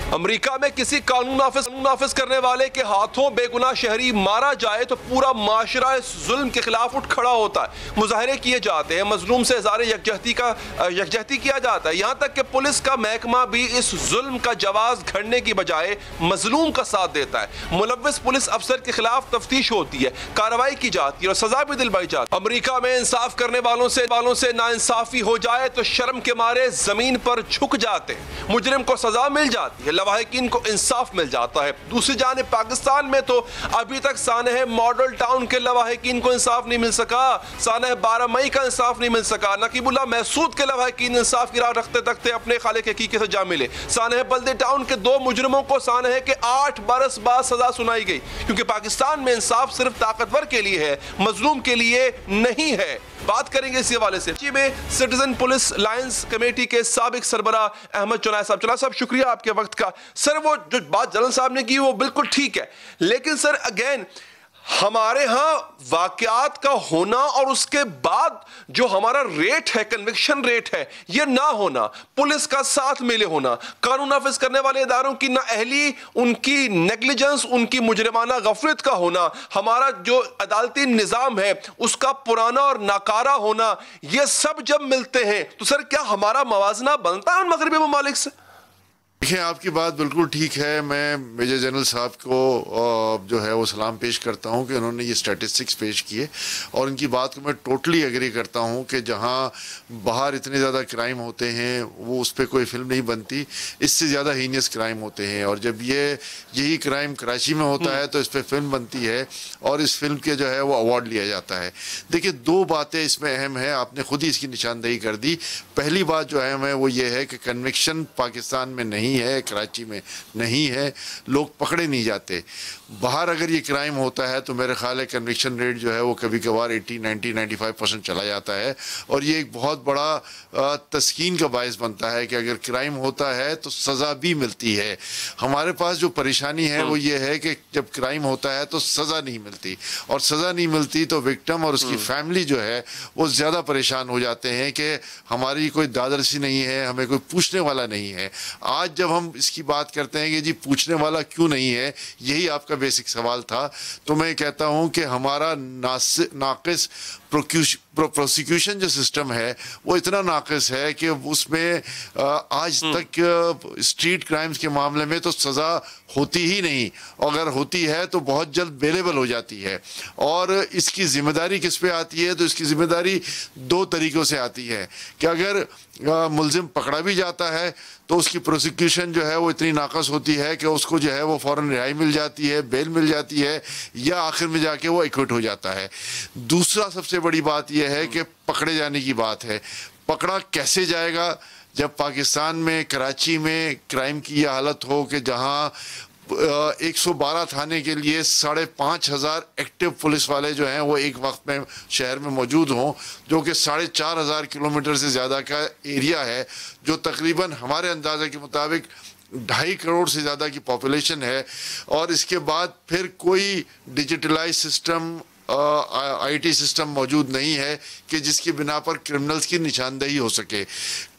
अमेरिका में किसी कानून नाफिज करने वाले के हाथों बेगुनाह शहरी मारा जाए तो पूरा माशरा इस जुल्म के खिलाफ उठ खड़ा होता है। मुजाहरे किए जाते हैं, मजलूम से इज़हार यकजहती किया जाता है। यहाँ तक कि पुलिस का महकमा भी इस जुल्म का जवाज घड़ने की बजाय मजलूम का साथ देता है। मुलव्विस पुलिस अफसर के खिलाफ तफ्तीश होती है, कार्रवाई की जाती है और सजा भी दिलवाई जाती है। अमेरिका में इंसाफ करने वालों से नाइंसाफी हो जाए तो शर्म के मारे जमीन पर झुक जाते हैं। मुजरिम को सजा मिल जाती है, लवाहिकीन को इंसाफ मिल जाता है। दूसरी जानिब पाकिस्तान में तो अभी तक सानह मॉडल टाउन के लवाहिकीन को इंसाफ नहीं मिल सका, सानह 12 मई का इंसाफ नहीं मिल सका, नकीबुल्लाह महसूद के लवाहिकीन इंसाफ की राह रखते तकते अपने खाले के हकीकी से जा मिले। सानह बल्दे टाउन के 2 मुजरिमों को सानह के 8 बरस बाद सजा सुनाई गई, क्योंकि पाकिस्तान में इंसाफ सिर्फ ताकतवर के लिए है, मजलूम के लिए नहीं है। बात करेंगे इसी हवाले से। में सिटीजन पुलिस लायंस कमेटी के साबिक सरबरा अहमद चुनाय साहब, शुक्रिया आपके वक्त का। सर, वो जो बात जनरल साहब ने की वो बिल्कुल ठीक है, लेकिन सर अगेन हमारे यहाँ वाकयात का होना और उसके बाद जो हमारा रेट है, कन्विक्शन रेट है, ये ना होना, पुलिस का साथ मिले होना, कानून नाफिज करने वाले इदारों की नाअहली, उनकी नेग्लिजेंस, उनकी मुजरिमाना गफलत का होना, हमारा जो अदालती निज़ाम है उसका पुराना और नाकारा होना, ये सब जब मिलते हैं तो सर क्या हमारा मवाजना बनता है उन मगरबी ममालिक से? देखिए, आपकी बात बिल्कुल ठीक है। मैं मेजर जनरल साहब को जो है वो सलाम पेश करता हूं कि उन्होंने ये स्टैटिस्टिक्स पेश किए और इनकी बात को मैं टोटली एग्री करता हूं कि जहां बाहर इतने ज़्यादा क्राइम होते हैं वो उस पर कोई फिल्म नहीं बनती, इससे ज़्यादा हीनियस क्राइम होते हैं। और जब यही क्राइम कराची में होता है तो इस पर फिल्म बनती है और इस फिल्म के जो है वो अवार्ड लिया जाता है। देखिए, 2 बातें इसमें अहम है, आपने खुद ही इसकी निशानदेही कर दी। पहली बात जो अहम है वो ये है कि कन्विक्शन पाकिस्तान में नहीं नहीं है कराची में, नहीं है, लोग पकड़े नहीं जाते। बाहर अगर ये क्राइम होता है तो मेरे ख्याल है कन्विक्शन रेट जो है वो कभी कभार 80, 90, 95% चला जाता है, और ये एक बहुत बड़ा तस्कीन का बायस बनता है कि अगर क्राइम होता है तो सज़ा भी मिलती है। हमारे पास जो परेशानी है वो ये है कि जब क्राइम होता है तो सज़ा नहीं मिलती, और सज़ा नहीं मिलती तो विक्टिम और उसकी फैमिली जो है वो ज़्यादा परेशान हो जाते हैं कि हमारी कोई दादरसी नहीं है, हमें कोई पूछने वाला नहीं है। आज जब हम इसकी बात करते हैं कि जी पूछने वाला क्यों नहीं है, यही आपका बेसिक सवाल था, तो मैं कहता हूं कि हमारा नाकिस प्रोसिक्यूशन जो सिस्टम है वो इतना नाकिस है कि उसमें आज तक स्ट्रीट क्राइम्स के मामले में तो सज़ा होती ही नहीं, अगर होती है तो बहुत जल्द बेलेबल हो जाती है। और इसकी जिम्मेदारी किस पे आती है, तो इसकी जिम्मेदारी दो तरीक़ों से आती है कि अगर मुल्ज़िम पकड़ा भी जाता है तो उसकी प्रोसिक्यूशन जो है वो इतनी नाकस होती है कि उसको जो है वो फ़ौरन रिहाई मिल जाती है, बेल मिल जाती है, या आखिर में जाके वो एक्विट हो जाता है। दूसरा सबसे बड़ी बात यह है कि पकड़े जाने की बात है। पकड़ा कैसे जाएगा जब पाकिस्तान में कराची में क्राइम की यह हालत हो कि जहां 112 थाने के लिए 5,500 एक्टिव पुलिस वाले जो हैं वो एक वक्त में शहर में मौजूद हों, जो कि 4,500 किलोमीटर से ज़्यादा का एरिया है, जो तकरीबन हमारे अंदाजे के मुताबिक 2.5 करोड़ से ज़्यादा की पॉपुलेशन है। और इसके बाद फिर कोई डिजिटलाइज सिस्टम, आईटी सिस्टम मौजूद नहीं है कि जिसकी बिना पर क्रिमिनल्स की निशानदेही हो सके।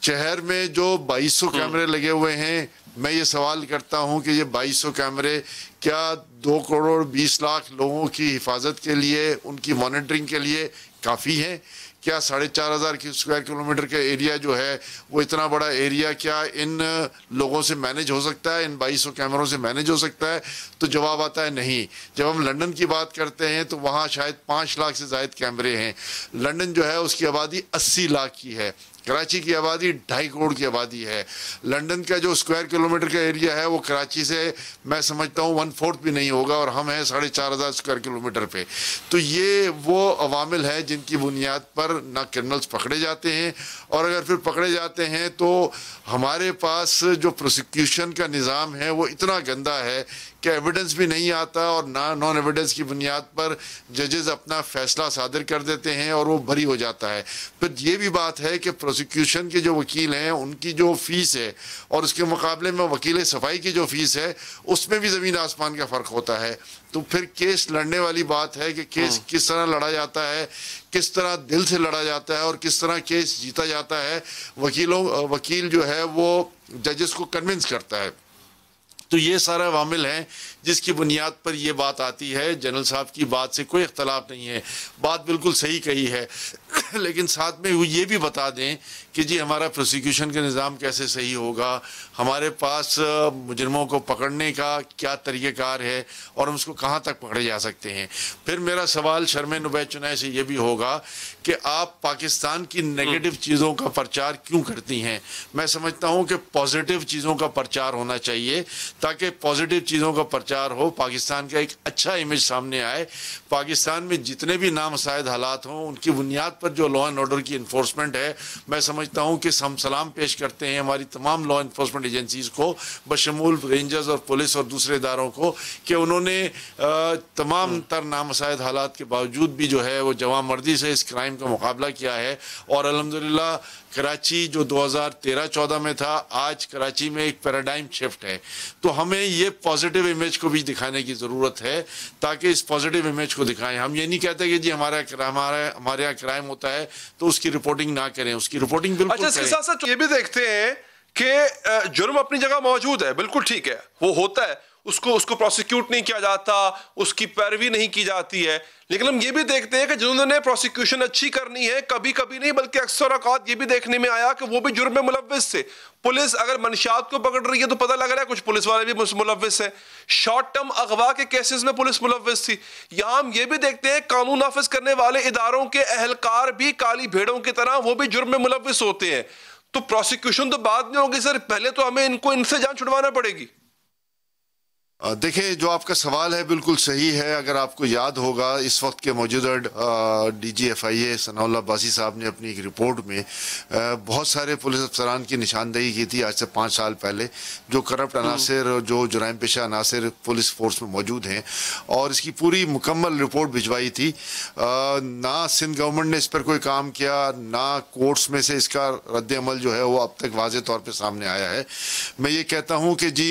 शहर में जो 2200 कैमरे लगे हुए हैं, मैं ये सवाल करता हूं कि ये 2200 कैमरे क्या 2 करोड़ 20 लाख लोगों की हिफाजत के लिए, उनकी मॉनिटरिंग के लिए काफ़ी हैं? क्या 4,500 स्क्वायर किलोमीटर का एरिया जो है वो इतना बड़ा एरिया क्या इन लोगों से मैनेज हो सकता है, इन 2200 कैमरों से मैनेज हो सकता है? तो जवाब आता है नहीं। जब हम लंदन की बात करते हैं तो वहाँ शायद 5 लाख से ज़ायद कैमरे हैं। लंदन जो है उसकी आबादी 80 लाख की है, कराची की आबादी 2.5 करोड़ की आबादी है। लंदन का जो स्क्वायर किलोमीटर का एरिया है वो कराची से मैं समझता हूँ 1/4 भी नहीं होगा, और हम हैं 4,500 स्क्वायर किलोमीटर पे। तो ये वो अवामिल है जिनकी बुनियाद पर ना क्रिमिनल्स पकड़े जाते हैं, और अगर फिर पकड़े जाते हैं तो हमारे पास जो प्रोसिक्यूशन का निज़ाम है वो इतना गंदा है कि एविडेंस भी नहीं आता, और नॉन एविडेंस की बुनियाद पर जजेस अपना फैसला सादिर कर देते हैं और वो बरी हो जाता है। फिर ये भी बात है कि प्रोसिक्यूशन के जो वकील हैं उनकी जो फ़ीस है और उसके मुकाबले में वकील सफाई की जो फ़ीस है उसमें भी ज़मीन आसमान का फ़र्क होता है। तो फिर केस लड़ने वाली बात है कि केस किस तरह लड़ा जाता है, किस तरह दिल से लड़ा जाता है और किस तरह केस जीता जाता है। वकील जो है वो जजेस को कन्विंस करता है। तो ये सारा वामिल हैं जिसकी बुनियाद पर ये बात आती है। जनरल साहब की बात से कोई इख्तलाफ नहीं है, बात बिल्कुल सही कही है, लेकिन साथ में ये भी बता दें कि जी हमारा प्रोसिक्यूशन का निज़ाम कैसे सही होगा, हमारे पास मुजरमों को पकड़ने का क्या तरीक़ेकार है और हम उसको कहाँ तक पकड़े जा सकते हैं। फिर मेरा सवाल शर्म नुबैत चुनाय से ये भी होगा कि आप पाकिस्तान की नेगेटिव चीज़ों का प्रचार क्यों करती हैं। मैं समझता हूँ कि पॉजिटिव चीज़ों का प्रचार होना चाहिए, ताकि पॉजिटिव चीज़ों का प्रचार हो, पाकिस्तान का एक अच्छा इमेज सामने आए। पाकिस्तान में जितने भी नामसायद हालात हों उनकी बुनियाद पर जो लॉ एंड ऑर्डर की इन्फोर्समेंट है, मैं समझता हूँ कि हम सलाम पेश करते हैं हमारी तमाम लॉ इन्फोर्समेंट एजेंसीज़ को, बशमूल रेंजर्स और पुलिस और दूसरे इदारों को, कि उन्होंने तमाम तर नामसायद हालात के बावजूद भी जो है वो जवामर्दी से इस क्राइम का मुकाबला किया है। और अल्हम्दुलिल्लाह कराची जो 2013-14 में था, आज कराची में एक पैराडाइम शिफ्ट है। तो हमें ये पॉजिटिव इमेज को भी दिखाने की ज़रूरत है, ताकि इस पॉजिटिव इमेज को दिखाएं। हम ये नहीं कहते कि जी हमारे यहाँ क्राइम होता है तो उसकी रिपोर्टिंग ना करें, उसकी रिपोर्टिंग बिल्कुल अच्छा, इसके साथ साथ ये भी देखते हैं कि जुर्म अपनी जगह मौजूद है, बिल्कुल ठीक है, वो होता है, उसको प्रोसिक्यूट नहीं किया जाता, उसकी पैरवी नहीं की जाती है। लेकिन हम ये भी देखते हैं कि जिन्होंने प्रोसिक्यूशन अच्छी करनी है, कभी कभी नहीं बल्कि अक्सर औकात ये भी देखने में आया कि वो भी जुर्म में मुलव्विस थे। पुलिस अगर मंशियात को पकड़ रही है तो पता लग रहा है कुछ पुलिस वाले भी मुलव्विस हैं। शॉर्ट टर्म अगवा के केसेस में पुलिस मुलव्विस थी। यहाँ हम ये भी देखते हैं कानून नाफिज करने वाले इदारों के अहलकार भी काली भेड़ों की तरह वो भी जुर्म में मुलव्विस होते हैं। तो प्रोसिक्यूशन तो बाद में होगी सर, पहले तो हमें इनसे जान छुड़वाना पड़ेगी। देखिए, जो आपका सवाल है बिल्कुल सही है। अगर आपको याद होगा, इस वक्त के मौजूदा DGFIA सनाउल्लाह अब्बासी साहब ने अपनी एक रिपोर्ट में बहुत सारे पुलिस अफसरान की निशानदेही की थी आज से 5 साल पहले, जो करप्ट अनासर और जो जुराइम पेशा अनासर पुलिस फोर्स में मौजूद हैं, और इसकी पूरी मुकम्मल रिपोर्ट भिजवाई थी। ना सिंध गवर्नमेंट ने इस पर कोई काम किया, ना कोर्ट्स में से इसका रद्द अमल जो है वो अब तक वाज़े तौर पर सामने आया है। मैं ये कहता हूँ कि जी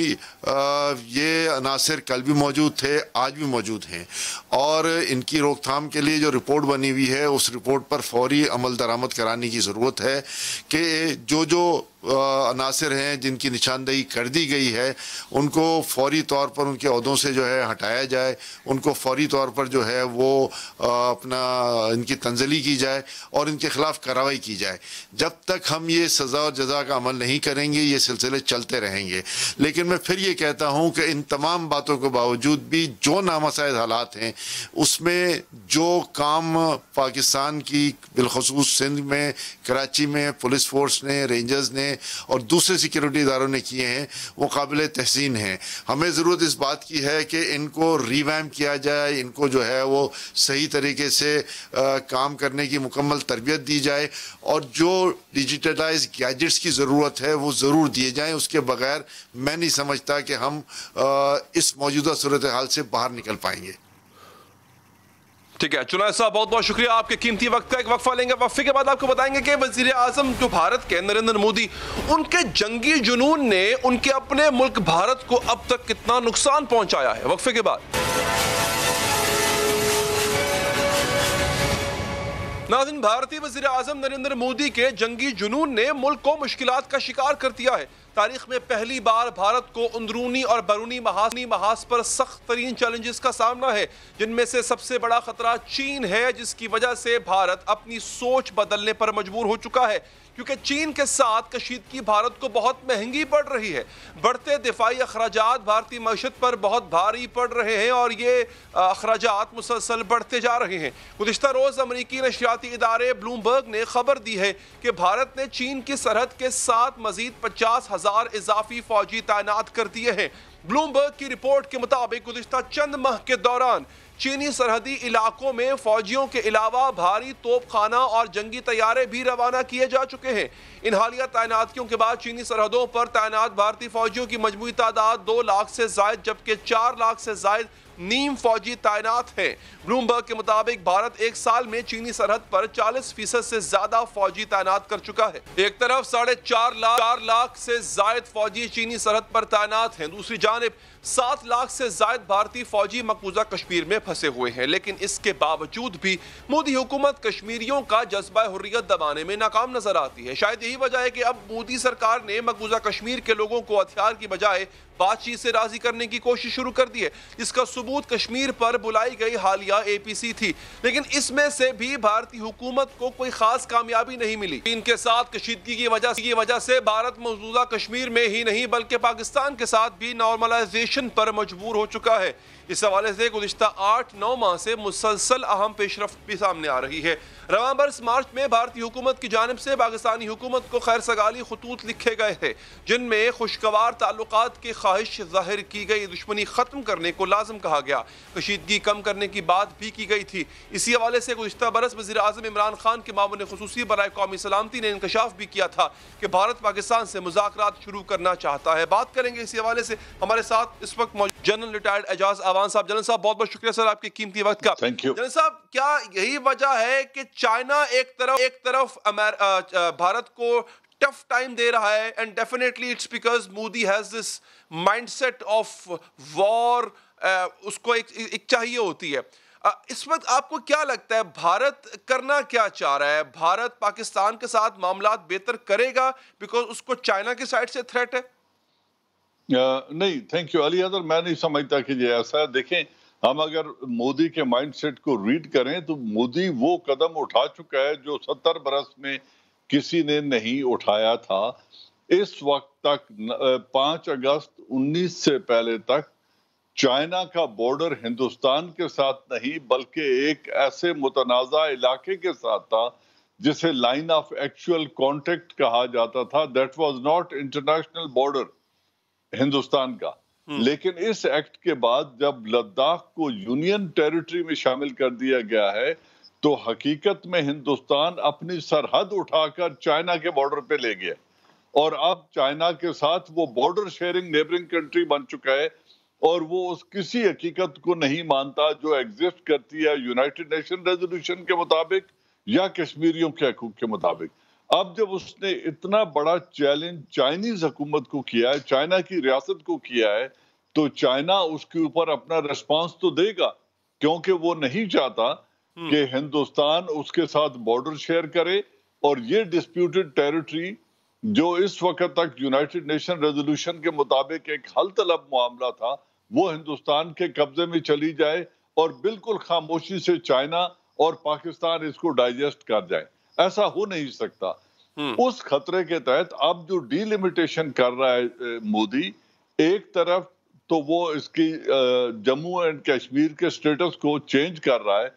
ये अनासर कल भी मौजूद थे, आज भी मौजूद हैं, और इनकी रोकथाम के लिए जो रिपोर्ट बनी हुई है उस रिपोर्ट पर फौरी अमल दरामद कराने की ज़रूरत है कि जो अनासर हैं जिनकी निशानदेही कर दी गई है उनको फौरी तौर पर उनके ओहदों से जो है हटाया जाए, उनको फौरी तौर पर जो है वो अपना इनकी तंजली की जाए और इनके खिलाफ कार्रवाई की जाए। जब तक हम ये सज़ा और जज़ा का अमल नहीं करेंगे ये सिलसिले चलते रहेंगे। लेकिन मैं फिर ये कहता हूँ कि इन तमाम बातों के बावजूद भी जो नामसाइद हालात हैं उसमें जो काम पाकिस्तान की बिलखसूस सिंध में, कराची में पुलिस फोर्स ने, रेंजर्स ने और दूसरे सिक्योरिटी इदारों ने किए हैं वो काबिल तहसीन हैं। हमें ज़रूरत इस बात की है कि इनको रिवैम्प किया जाए, इनको जो है वो सही तरीके से काम करने की मुकम्मल तरबियत दी जाए और जो डिजिटलाइज गैजेट्स की ज़रूरत है वो ज़रूर दिए जाएँ। उसके बगैर मैं नहीं समझता कि हम इस मौजूदा सूरत हाल से बाहर निकल पाएंगे। ठीक है चुनाव साहब, बहुत बहुत शुक्रिया आपके कीमती वक्त का। एक वक्फा लेंगे, वक्फे के बाद आपको बताएंगे कि वजीर आजम जो भारत के नरेंद्र मोदी, उनके जंगी जुनून ने उनके अपने मुल्क भारत को अब तक कितना नुकसान पहुंचाया है। वक्फे के बाद नाज़रीन, भारतीय वज़ीर आज़म नरेंद्र मोदी के जंगी जुनून ने मुल्क को मुश्किलात का शिकार कर दिया है। तारीख में पहली बार भारत को अंदरूनी और बैरूनी महाज पर सख्त तरीन चैलेंजेस का सामना है, जिनमें से सबसे बड़ा खतरा चीन है, जिसकी वजह से भारत अपनी सोच बदलने पर मजबूर हो चुका है, क्योंकि चीन के साथ कशीदगी भारत को बहुत महंगी पड़ रही है। बढ़ते दिफाई अखराजात भारतीय मईशत पर बहुत भारी पड़ रहे हैं और ये अखराजात मुसलसल बढ़ते जा रहे हैं। गुज़िश्ता रोज़ अमरीकी नशरियाती इदारे ब्लूमबर्ग ने खबर दी है कि भारत ने चीन की सरहद के साथ मजीद 50,000 इजाफी फौजी तैनात कर दिए हैं। ब्लूमबर्ग की रिपोर्ट के मुताबिक गुज़िश्ता चंद माह के दौरान चीनी सरहदी इलाकों में फौजियों के अलावा भारी तोपखाना और जंगी तैयारे भी रवाना किए जा चुके हैं। इन हालिया तैनातियों के बाद चीनी सरहदों पर तैनात भारतीय फौजियों की मजमूई तादाद 2 लाख से जायद, जबकि 4 लाख से जायद नीम फौजी तैनात हैं। ब्लूमबर्ग के मुताबिक भारत एक साल में चीनी सरहद पर 40% से ज्यादा फौजी तैनात कर चुका है। एक तरफ 4.5 लाख से जायद फौजी चीनी सरहद पर तैनात हैं, दूसरी जानिब 7 लाख से जायद भारतीय फौजी मकबूजा कश्मीर में फंसे हुए हैं। लेकिन इसके बावजूद भी मोदी हुकूमत कश्मीरियों का जज्बा हुर्रियत दबाने में नाकाम नजर आती है। शायद यही वजह है कि अब मोदी सरकार ने मकबूजा कश्मीर के लोगों को हथियार की बजाय बातचीत से राजी करने की कोशिश शुरू कर दी है, जिसका सबूत कश्मीर पर बुलाई गई हालिया APC थी। लेकिन इसमें से भी भारतीय हुकूमत को कोई खास कामयाबी नहीं मिली। इनके साथ कशीदगी की वजह से भारत मौजूदा कश्मीर में ही नहीं बल्कि पाकिस्तान के साथ भी नॉर्मलाइजेशन पर मजबूर हो चुका है। इस हवाले से गुज़िश्ता 8-9 माह से मुसलसल अहम पेशरफ्त भी सामने आ रही है। रवां बरस मार्च में भारतीय हुकूमत की जानिब से पाकिस्तानी हुकूमत को खैर सगाली खतूत लिखे गए थे, जिनमें खुशगवार ताल्लुकात की ख्वाहिश जाहिर की गई, दुश्मनी ख़त्म करने को लाजम कहा गया, कशीदगी कम करने की बात भी की गई थी। इसी हवाले से गुज़िश्ता बरस वज़ीर आज़म इमरान खान के मामून ख़ुसूसी बराए कौमी सलामती ने इंकशाफ भी किया था कि भारत पाकिस्तान से मुज़ाकरात शुरू करना चाहता है। बात करेंगे इसी हवाले से। हमारे साथ इस वक्त जनरल रिटायर्ड एजाज आवान साहब। जनरल साहब, बहुत बहुत शुक्रिया सर आपके कीमती वक्त का। Thank you. जनरल साहब, क्या यही वजह है कि चाइना एक तरफ भारत को टफ टाइम दे रहा है, and definitely it's because Modi has this mindset of war, उसको एक चाहिए होती है। इस वक्त आपको क्या लगता है भारत करना क्या चाह रहा है? भारत पाकिस्तान के साथ मामलात बेहतर करेगा बिकॉज उसको चाइना की साइड से थ्रेट है? नहीं, थैंक यू अली अदर, मैं नहीं समझता कि ये ऐसा है। देखें, हम अगर मोदी के माइंडसेट को रीड करें तो मोदी वो कदम उठा चुका है जो 70 बरस में किसी ने नहीं उठाया था। इस वक्त तक 5 अगस्त 19 से पहले तक चाइना का बॉर्डर हिंदुस्तान के साथ नहीं बल्कि एक ऐसे मुतनाज़ा इलाके के साथ था जिसे लाइन ऑफ एक्चुअल कॉन्टेक्ट कहा जाता था। That was not international border Hindustan का। लेकिन इस एक्ट के बाद जब लद्दाख को यूनियन टेरिटरी में शामिल कर दिया गया है तो हकीकत में हिंदुस्तान अपनी सरहद उठाकर चाइना के बॉर्डर पे ले गया और अब चाइना के साथ वो बॉर्डर शेयरिंग नेबरिंग कंट्री बन चुका है और वो उस किसी हकीकत को नहीं मानता जो एग्जिस्ट करती है यूनाइटेड नेशन रेजोल्यूशन के मुताबिक या कश्मीरियों के हकूक के मुताबिक। अब जब उसने इतना बड़ा चैलेंज चाइनीज हुकूमत को किया है, चाइना की रियासत को किया है, तो चाइना उसके ऊपर अपना रिस्पांस तो देगा क्योंकि वो नहीं चाहता कि हिंदुस्तान उसके साथ बॉर्डर शेयर करे और ये डिस्प्यूटेड टेरिटरी जो इस वक्त तक यूनाइटेड नेशन रेजोल्यूशन के मुताबिक एक हल तलब मामला था वो हिंदुस्तान के कब्जे में चली जाए और बिल्कुल खामोशी से चाइना और पाकिस्तान इसको डाइजेस्ट कर जाए। ऐसा हो नहीं सकता। उस खतरे के तहत अब जो डीलिमिटेशन कर रहा है मोदी, एक तरफ तो वो इसकी जम्मू एंड कश्मीर के स्टेटस को चेंज कर रहा है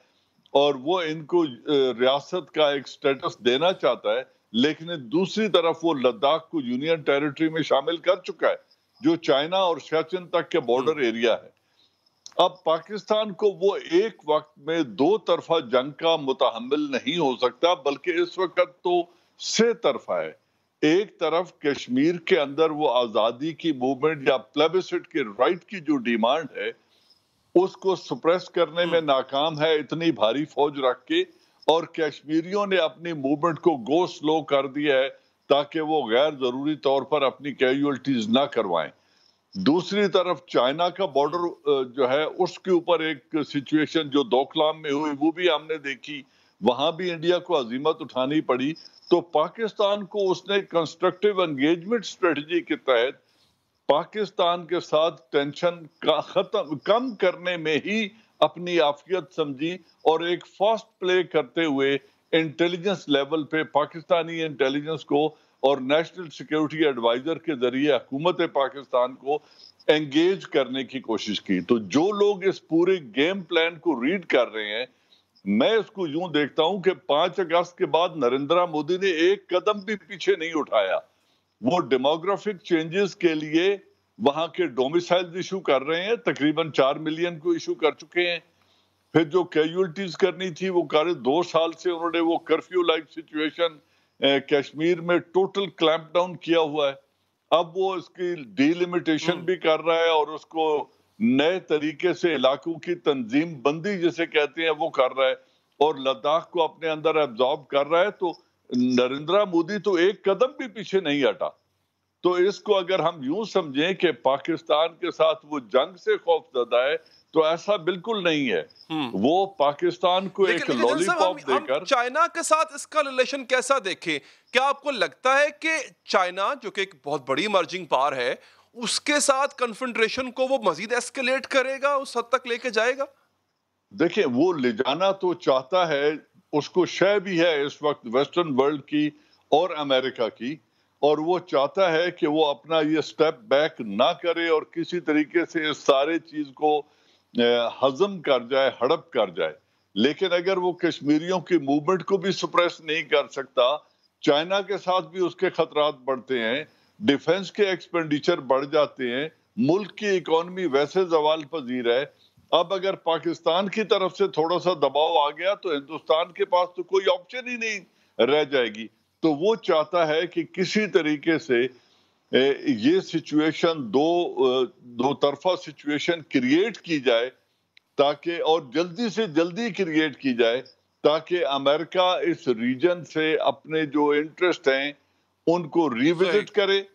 और वो इनको रियासत का एक स्टेटस देना चाहता है, लेकिन दूसरी तरफ वो लद्दाख को यूनियन टेरिटरी में शामिल कर चुका है जो चाइना और सियाचिन तक के बॉर्डर एरिया है। अब पाकिस्तान को वो एक वक्त में दो तरफा जंग का मुतहम्मिल नहीं हो सकता, बल्कि इस वक्त तो से तरफा है। एक तरफ कश्मीर के अंदर वो आजादी की मूवमेंट या प्लेबिसिट के राइट की जो डिमांड है उसको सुप्रेस करने में नाकाम है इतनी भारी फौज रख के, और कश्मीरियों ने अपनी मूवमेंट को गो स्लो कर दिया है ताकि वो गैर जरूरी तौर पर अपनी कैजुअल्टीज ना करवाएं। दूसरी तरफ चाइना का बॉर्डर जो है उसके ऊपर एक सिचुएशन जो डोकलाम में हुई वो भी हमने देखी, वहां भी इंडिया को अजीमत उठानी पड़ी। तो पाकिस्तान को उसने कंस्ट्रक्टिव एंगेजमेंट स्ट्रेटजी के तहत पाकिस्तान के साथ टेंशन का कम करने में ही अपनी आफियत समझी और एक फास्ट प्ले करते हुए इंटेलिजेंस लेवल पे पाकिस्तानी इंटेलिजेंस को और नेशनल सिक्योरिटी एडवाइजर के जरिए हुकूमत पाकिस्तान को एंगेज करने की कोशिश की। तो जो लोग इस पूरे गेम प्लान को रीड कर रहे हैं, मैं इसको यूं देखता हूं कि 5 अगस्त के बाद नरेंद्र मोदी ने एक कदम भी पीछे नहीं उठाया। वो डेमोग्राफिक चेंजेस के लिए वहां के डोमिसाइल इशू कर रहे हैं, तकरीबन 4 मिलियन को इशू कर चुके हैं। फिर जो कैजुअल्टीज करनी थी वो कर 2 साल से उन्होंने वो कर्फ्यू लाइक सिचुएशन कश्मीर में टोटल क्लैंप डाउन किया हुआ है। अब वो इसकी डीलिमिटेशन भी कर रहा है और उसको नए तरीके से इलाकों की तंजीम बंदी जिसे कहते हैं वो कर रहा है और लद्दाख को अपने अंदर एब्जॉर्ब कर रहा है। तो नरेंद्र मोदी तो एक कदम भी पीछे नहीं हटा। तो इसको अगर हम यूं समझें कि पाकिस्तान के साथ वो जंग से खौफजदा है तो ऐसा बिल्कुल नहीं है। वो पाकिस्तान को एक लॉलीपॉप देकर चाइना के साथ इसका रिलेशन कैसा देखें? क्या आपको लगता है कि चाइना जो कि एक बहुत बड़ी इमर्जिंग पावर है उसके साथ कन्फ्रंटेशन को वो मजीद एस्केलेट करेगा, उस हद तक लेके जाएगा? देखिए, वो ले जाना तो चाहता है, उसको शय भी है इस वक्त वेस्टर्न वर्ल्ड की और अमेरिका की, और वो चाहता है कि वो अपना ये स्टेप बैक ना करे और किसी तरीके से इस सारे चीज को हजम कर जाए, हड़प कर जाए। लेकिन अगर वो कश्मीरियों की मूवमेंट को भी सुप्रेस नहीं कर सकता, चाइना के साथ भी उसके खतरात बढ़ते हैं, डिफेंस के एक्सपेंडिचर बढ़ जाते हैं, मुल्क की इकोनॉमी वैसे जवाल पजीर है। अब अगर पाकिस्तान की तरफ से थोड़ा सा दबाव आ गया तो हिंदुस्तान के पास तो कोई ऑप्शन ही नहीं रह जाएगी। तो वो चाहता है कि किसी तरीके से ये सिचुएशन दो तरफा सिचुएशन क्रिएट की जाए ताकि, और जल्दी से जल्दी क्रिएट की जाए ताकि अमेरिका इस रीजन से अपने जो इंटरेस्ट हैं उनको रिविजिट करे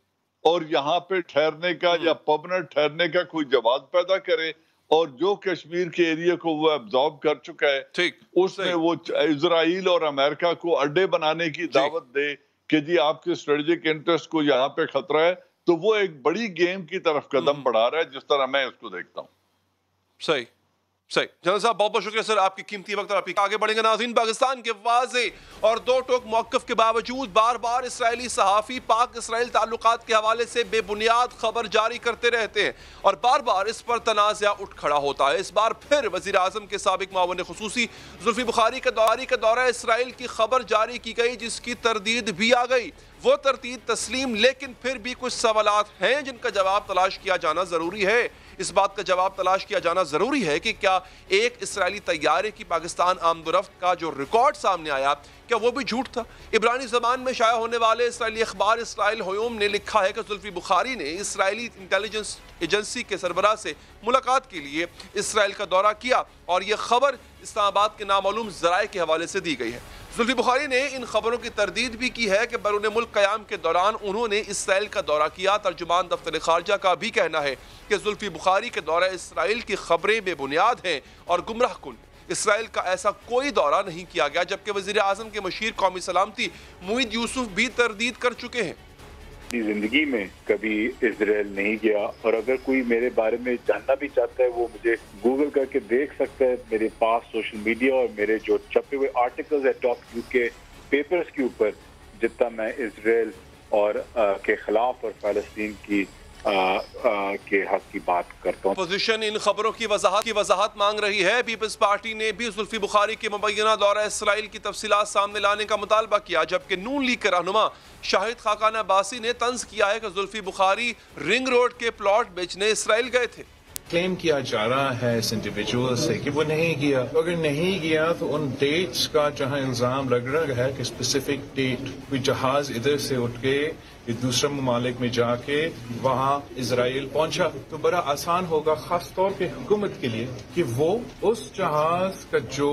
और यहाँ पे ठहरने का या परमानेंट ठहरने का कोई जवाब पैदा करे, और जो कश्मीर के एरिया को वो एब्जॉर्ब कर चुका है ठीक उसमें वो इजराइल और अमेरिका को अड्डे बनाने की दावत दे कि जी आपके स्ट्रेटेजिक इंटरेस्ट को यहाँ पे खतरा है। तो वो एक बड़ी गेम की तरफ कदम बढ़ा रहा है, जिस तरह मैं इसको देखता हूँ। सही। सही जनरल साहब, बहुत बहुत शुक्रिया सर आपकी कीमती वक्त और आपकी। आगे बढ़ेंगे नाज़रीन। पाकिस्तान के वाज़े और दो टोक मौक़िफ़ के बावजूद बार बार इसराइली सहाफ़ी पाक इसराइल ताल्लुकात के हवाले से बेबुनियाद खबर जारी करते रहते हैं और बार बार इस पर तनाज़ा उठ खड़ा होता है। इस बार फिर वज़ीर आज़म के साबिक़ मावन ख़ुसूसी ज़ुल्फ़ी बुखारी का दौरा इसराइल की खबर जारी की गई, जिसकी तरदीद भी आ गई। वो तरतीब तस्लीम, लेकिन फिर भी कुछ सवालात हैं जिनका जवाब तलाश किया जाना ज़रूरी है। इस बात का जवाब तलाश किया जाना ज़रूरी है कि क्या एक इसराइली तैयारे की पाकिस्तान आमदरफ्त का जो रिकॉर्ड सामने आया, क्या वो भी झूठ था? इब्रानी ज़बान में शाया होने वाले इसराइली अखबार इसराइल होयोम ने लिखा है कि ज़ुल्फ़ी बुखारी ने इसराइली इंटेलिजेंस एजेंसी के सरबराह से मुलाकात के लिए इसराइल का दौरा किया और यह खबर इस्लामाबाद के नामालूम ज़राए के हवाले से दी गई है। ज़ुल्फ़ी बुखारी ने इन खबरों की तरदीद भी की है कि बैरून मुल्क क़याम के दौरान उन्होंने इसराइल का दौरा किया। तर्जुमान दफ्तर ख़ारजा का भी कहना है कि ज़ुल्फ़ी बुखारी के दौरा इसराइल की खबरें बेबुनियाद हैं और गुमराह कुन। इसराइल का ऐसा कोई दौरा नहीं किया गया, जबकि वज़ीर आज़म के मशीर कौमी सलामती मुईद यूसुफ भी तरदीद कर चुके हैं। जिंदगी में कभी इजराइल नहीं गया और अगर कोई मेरे बारे में जानना भी चाहता है वो मुझे गूगल करके देख सकता है। मेरे पास सोशल मीडिया और मेरे जो छपे हुए आर्टिकल्स है टॉप यूके पेपर्स के ऊपर, जितना मैं इजराइल और के खिलाफ और फ़लस्तीन की के हक की बात करता हूँ। अपोजिशन इन खबरों की वजाहत मांग रही है। पीपल्स पार्टी ने भी ज़ुल्फ़ी बुखारी के मुबैना दौरा इसराइल की तफसीलात सामने लाने का मुतालबा किया, जबकि नून लीग के रहनुमा शाहिद खाकान अब्बासी ने तंज किया है कि ज़ुल्फ़ी बुखारी रिंग रोड के प्लॉट बेचने इसराइल गए थे। क्लेम किया जा रहा है इस इंडिविजुअल से कि वो नहीं गया। अगर नहीं गया तो उन डेट्स का जहां इल्जाम लग रहा है कि स्पेसिफिक डेट कोई जहाज इधर से उठ के दूसरे ममालिक में जाके वहां इजराइल पहुंचा, तो बड़ा आसान होगा खास तौर पे हुकूमत के लिए कि वो उस जहाज का जो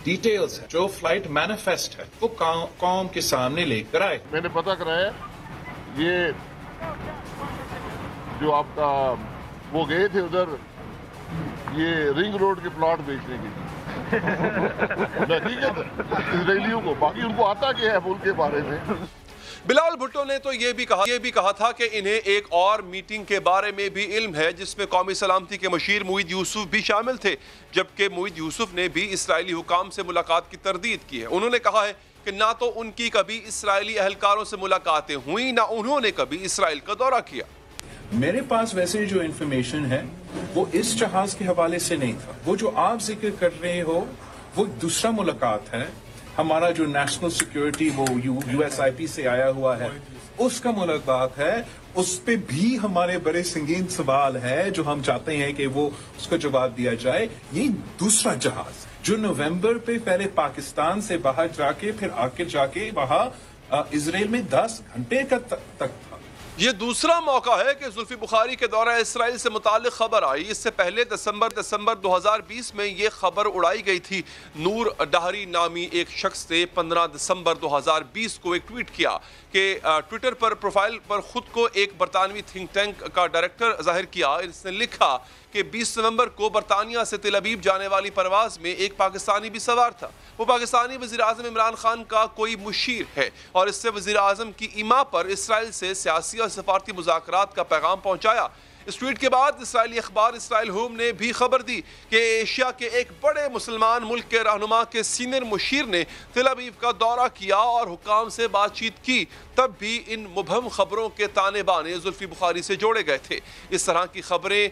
डिटेल्स है, जो फ्लाइट मैनिफेस्ट है, वो कौम के सामने लेकर आए। मैंने पता कराया ये जो आपका वो गए थे उधर ये रिंग रोड के प्लॉट बेचने के लिए इसराइलियों को, बाकी उनको आता क्या है मुल्क के बारे में। बिलावल भुट्टो ने तो ये भी कहा था कि इन्हें एक और मीटिंग के बारे में भी इल्म है जिसमें कौमी सलामती के मशीर मुईद यूसुफ भी शामिल थे, जबकि मुईद यूसुफ ने भी इसराइली हुकाम से मुलाकात की तरदीद की है। उन्होंने कहा है कि ना तो उनकी कभी इसराइली अहलकारों से मुलाकातें हुई, ना उन्होंने कभी इसराइल का दौरा किया। मेरे पास वैसे जो इन्फॉर्मेशन है वो इस जहाज के हवाले से नहीं था। वो जो आप जिक्र कर रहे हो वो दूसरा मुलाकात है। हमारा जो नेशनल सिक्योरिटी वो USIP से आया हुआ है उसका मुलाकात है। उस पे भी हमारे बड़े संगीन सवाल है जो हम चाहते हैं कि वो उसका जवाब दिया जाए। ये दूसरा जहाज जो नवंबर पे पहले पाकिस्तान से बाहर जाके फिर आके जाके वहां इजराइल में 10 घंटे का तक था। ये दूसरा मौका है कि ज़ुल्फ़ी बुखारी के दौरा इसराइल से मुताल्लिक़ खबर आई। इससे पहले दिसंबर 2020 में ये खबर उड़ाई गई थी। नूर डहरी नामी एक शख्स ने 15 दिसंबर 2020 को एक ट्वीट किया कि ट्विटर पर प्रोफाइल पर खुद को एक बरतानवी थिंक टैंक का डायरेक्टर जाहिर किया। इसने लिखा कि 20 नवंबर को बरतानिया से तेल अवीव जाने वाली परवाज में एक पाकिस्तानी भी सवार था। वो पाकिस्तानी वज़ीर आज़म इमरान खान का कोई मुशीर है और इससे वज़ीर आज़म की इमा पर इसराइल से सियासी और सफारती मुज़ाकरात का पैगाम पहुँचाया। इस ट्वीट के बाद इसराइली अखबार इसराइल होम ने भी खबर दी कि एशिया के एक बड़े मुसलमान मुल्क के रहनुमा के सीनियर मुशीर ने तेल अवीव का दौरा किया और हुकाम से बातचीत की। तब भी इन मुबहम खबरों के ताने बाने ज़ुल्फ़ी बुखारी से जोड़े गए थे। इस तरह की खबरें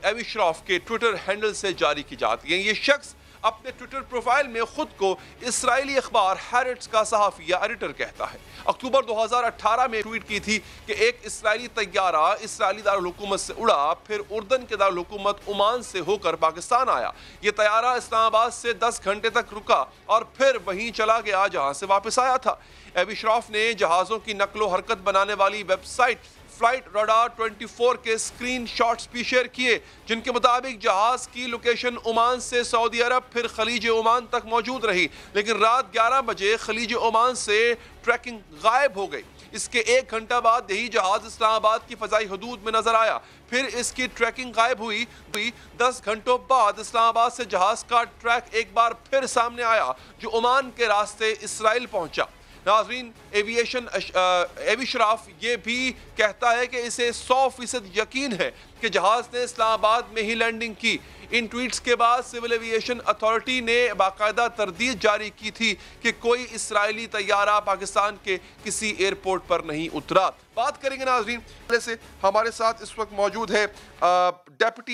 एवी शराफ के ट्विटर हैंडल से जारी की जाती हैं। ये शख्स अपने ट्विटर प्रोफाइल में खुद को इसराइली अखबार हैरेट्स का सहाफ़ी या एडिटर कहता है। अक्टूबर 2018 में ट्वीट की थी कि एक इसराइली तैयारा इसराइली दारुल हुकूमत से उड़ा, फिर उर्दन के दारुल हुकूमत ओमान से होकर पाकिस्तान आया। ये तैयारा इस्लामाबाद से 10 घंटे तक रुका और फिर वहीं चला गया जहां से वापस आया था। एवी शराफ ने जहाज़ों की नकलो हरकत बनाने वाली वेबसाइट फ्लाइट रडार 24 के स्क्रीन शॉट्स भी शेयर किए, जिनके मुताबिक जहाज की लोकेशन ओमान से सऊदी अरब फिर खलीज ओमान तक मौजूद रही, लेकिन रात 11 बजे खलीज ओमान से ट्रैकिंग गायब हो गई। इसके 1 घंटा बाद यही जहाज इस्लामाबाद की फ़ज़ाई हदूद में नजर आया, फिर इसकी ट्रैकिंग गायब हुई। 10 घंटों बाद इस्लामाबाद से जहाज का ट्रैक एक बार फिर सामने आया जो ओमान के रास्ते इसराइल पहुंचा। नाज़रीन, एवी शराफ ये भी कहता है कि इसे 100% यकीन है कि जहाज़ ने इस्लामाबाद में ही लैंडिंग की। इन ट्वीट्स के बाद सिविल एविएशन अथॉरिटी ने बाकायदा तरदीद जारी की थी कि कोई इस्राएली तैयारा पाकिस्तान के किसी एयरपोर्ट पर नहीं उतरा। बात करेंगे नाज़रीन, से हमारे साथ इस वक्त मौजूद है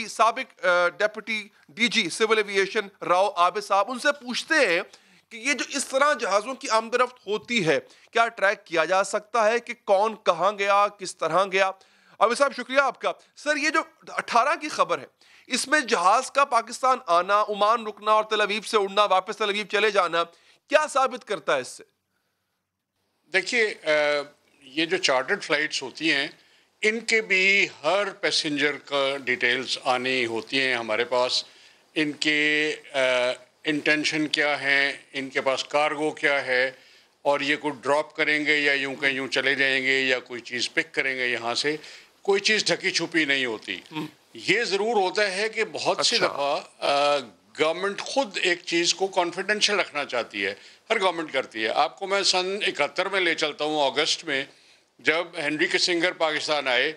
साबिक deputy DG civil aviation Rao Abid साहब। उनसे पूछते हैं कि ये जो इस तरह जहाज़ों की आमदरफ्त होती है, क्या ट्रैक किया जा सकता है कि कौन कहाँ गया, किस तरह गया? आबिद साहब शुक्रिया आपका। सर, ये जो 18 की खबर है, इसमें जहाज़ का पाकिस्तान आना, ओमान रुकना और तल अवीव से उड़ना, वापस तल अवीव चले जाना, क्या साबित करता है इससे? देखिए, ये जो चार्टर्ड फ्लाइट्स होती हैं, इनके भी हर पैसेंजर का डिटेल्स आनी होती हैं हमारे पास। इनके इंटेंशन क्या है, इनके पास कार्गो क्या है, और ये कोई ड्रॉप करेंगे या यूं कहीं यूं चले जाएंगे या कोई चीज़ पिक करेंगे यहाँ से, कोई चीज़ ढकी छुपी नहीं होती। ये ज़रूर होता है कि बहुत सी दफ़ा गवर्नमेंट खुद एक चीज़ को कॉन्फिडेंशियल रखना चाहती है, हर गवर्नमेंट करती है। आपको मैं सन 71 में ले चलता हूँ, अगस्त में, जब हेनरी किसिंगर पाकिस्तान आए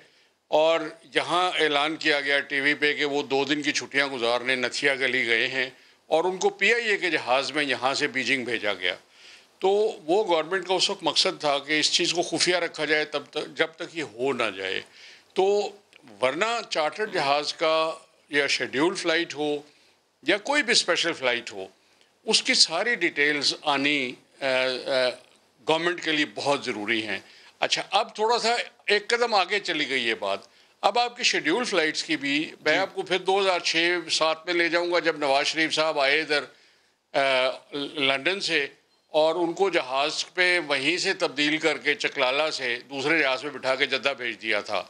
और यहाँ ऐलान किया गया टीवी पे कि वो 2 दिन की छुट्टियाँ गुजारने नथिया गली गए हैं और उनको PIA के जहाज़ में यहाँ से बीजिंग भेजा गया। तो वो गवर्नमेंट का उस वक्त मकसद था कि इस चीज़ को खुफिया रखा जाए तब तक जब तक ये हो ना जाए। तो वरना चार्टर्ड जहाज़ का या शेड्यूल फ़्लाइट हो या कोई भी स्पेशल फ़्लाइट हो, उसकी सारी डिटेल्स आनी गवर्नमेंट के लिए बहुत ज़रूरी हैं। अच्छा, अब थोड़ा सा एक कदम आगे चली गई ये बात। अब आपकी शेड्यूल फ़्लाइट्स की भी, मैं आपको फिर 2006-7 में ले जाऊंगा, जब नवाज शरीफ साहब आए इधर लंदन से और उनको जहाज़ पे वहीं से तब्दील करके चकलाला से दूसरे जहाज़ में बिठा के जद्दा भेज दिया था।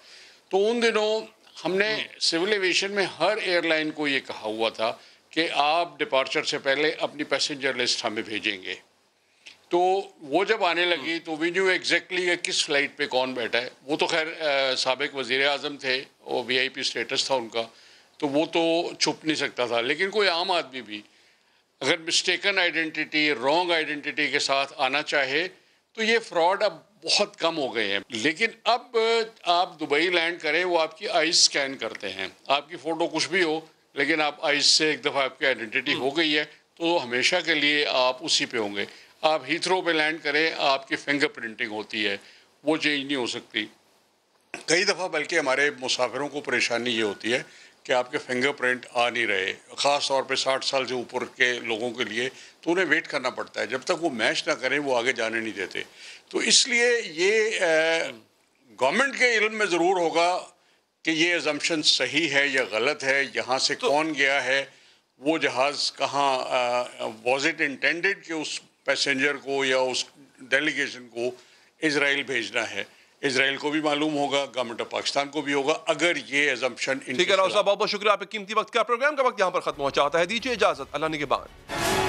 तो उन दिनों हमने सिविल एविएशन में हर एयरलाइन को ये कहा हुआ था कि आप डिपार्चर से पहले अपनी पैसेंजर लिस्ट हमें भेजेंगे। तो वो जब आने लगी तो वी न्यू एग्जैक्टली किस फ़्लाइट पे कौन बैठा है। वो तो खैर साबिक वज़ीर आज़म थे, वो VIP स्टेटस था उनका, तो वो तो छुप नहीं सकता था। लेकिन कोई आम आदमी भी अगर मिस्टेकन आइडेंटिटी, रॉन्ग आइडेंटिटी के साथ आना चाहे तो ये फ्रॉड अब बहुत कम हो गए हैं। लेकिन अब आप दुबई लैंड करें, वो आपकी आइस स्कैन करते हैं, आपकी फ़ोटो कुछ भी हो, लेकिन आप आइस से एक दफ़ा आपकी आइडेंटिटी हो गई है तो हमेशा के लिए आप उसी पे होंगे। आप हीथ्रो पे लैंड करें, आपकी फिंगर प्रिंटिंग होती है, वो चेंज नहीं हो सकती। कई दफ़ा बल्कि हमारे मुसाफिरों को परेशानी ये होती है कि आपके फिंगर प्रिंट आ नहीं रहे, ख़ास तौर पे 60 साल से ऊपर के लोगों के लिए, तो उन्हें वेट करना पड़ता है। जब तक वो मैच ना करें वो आगे जाने नहीं देते। तो इसलिए ये गवर्नमेंट के इल्म में ज़रूर होगा कि ये अजम्पशन सही है या गलत है, यहाँ से कौन गया है, वो जहाज़ कहाँ, वॉज इट इंटेंडेड कि उस पैसेंजर को या उस डेलीगेशन को इजराइल भेजना है। इजराइल को भी मालूम होगा, गवर्नमेंट ऑफ पाकिस्तान को भी होगा, अगर ये अजम्पशन। ठीक है राव साहब, बहुत बहुत शुक्रिया। आपके कीमती वक्त का प्रोग्राम का वक्त यहाँ पर खत्म हो चाहता है, दीजिए इजाजत, अल्लाह निगहबान।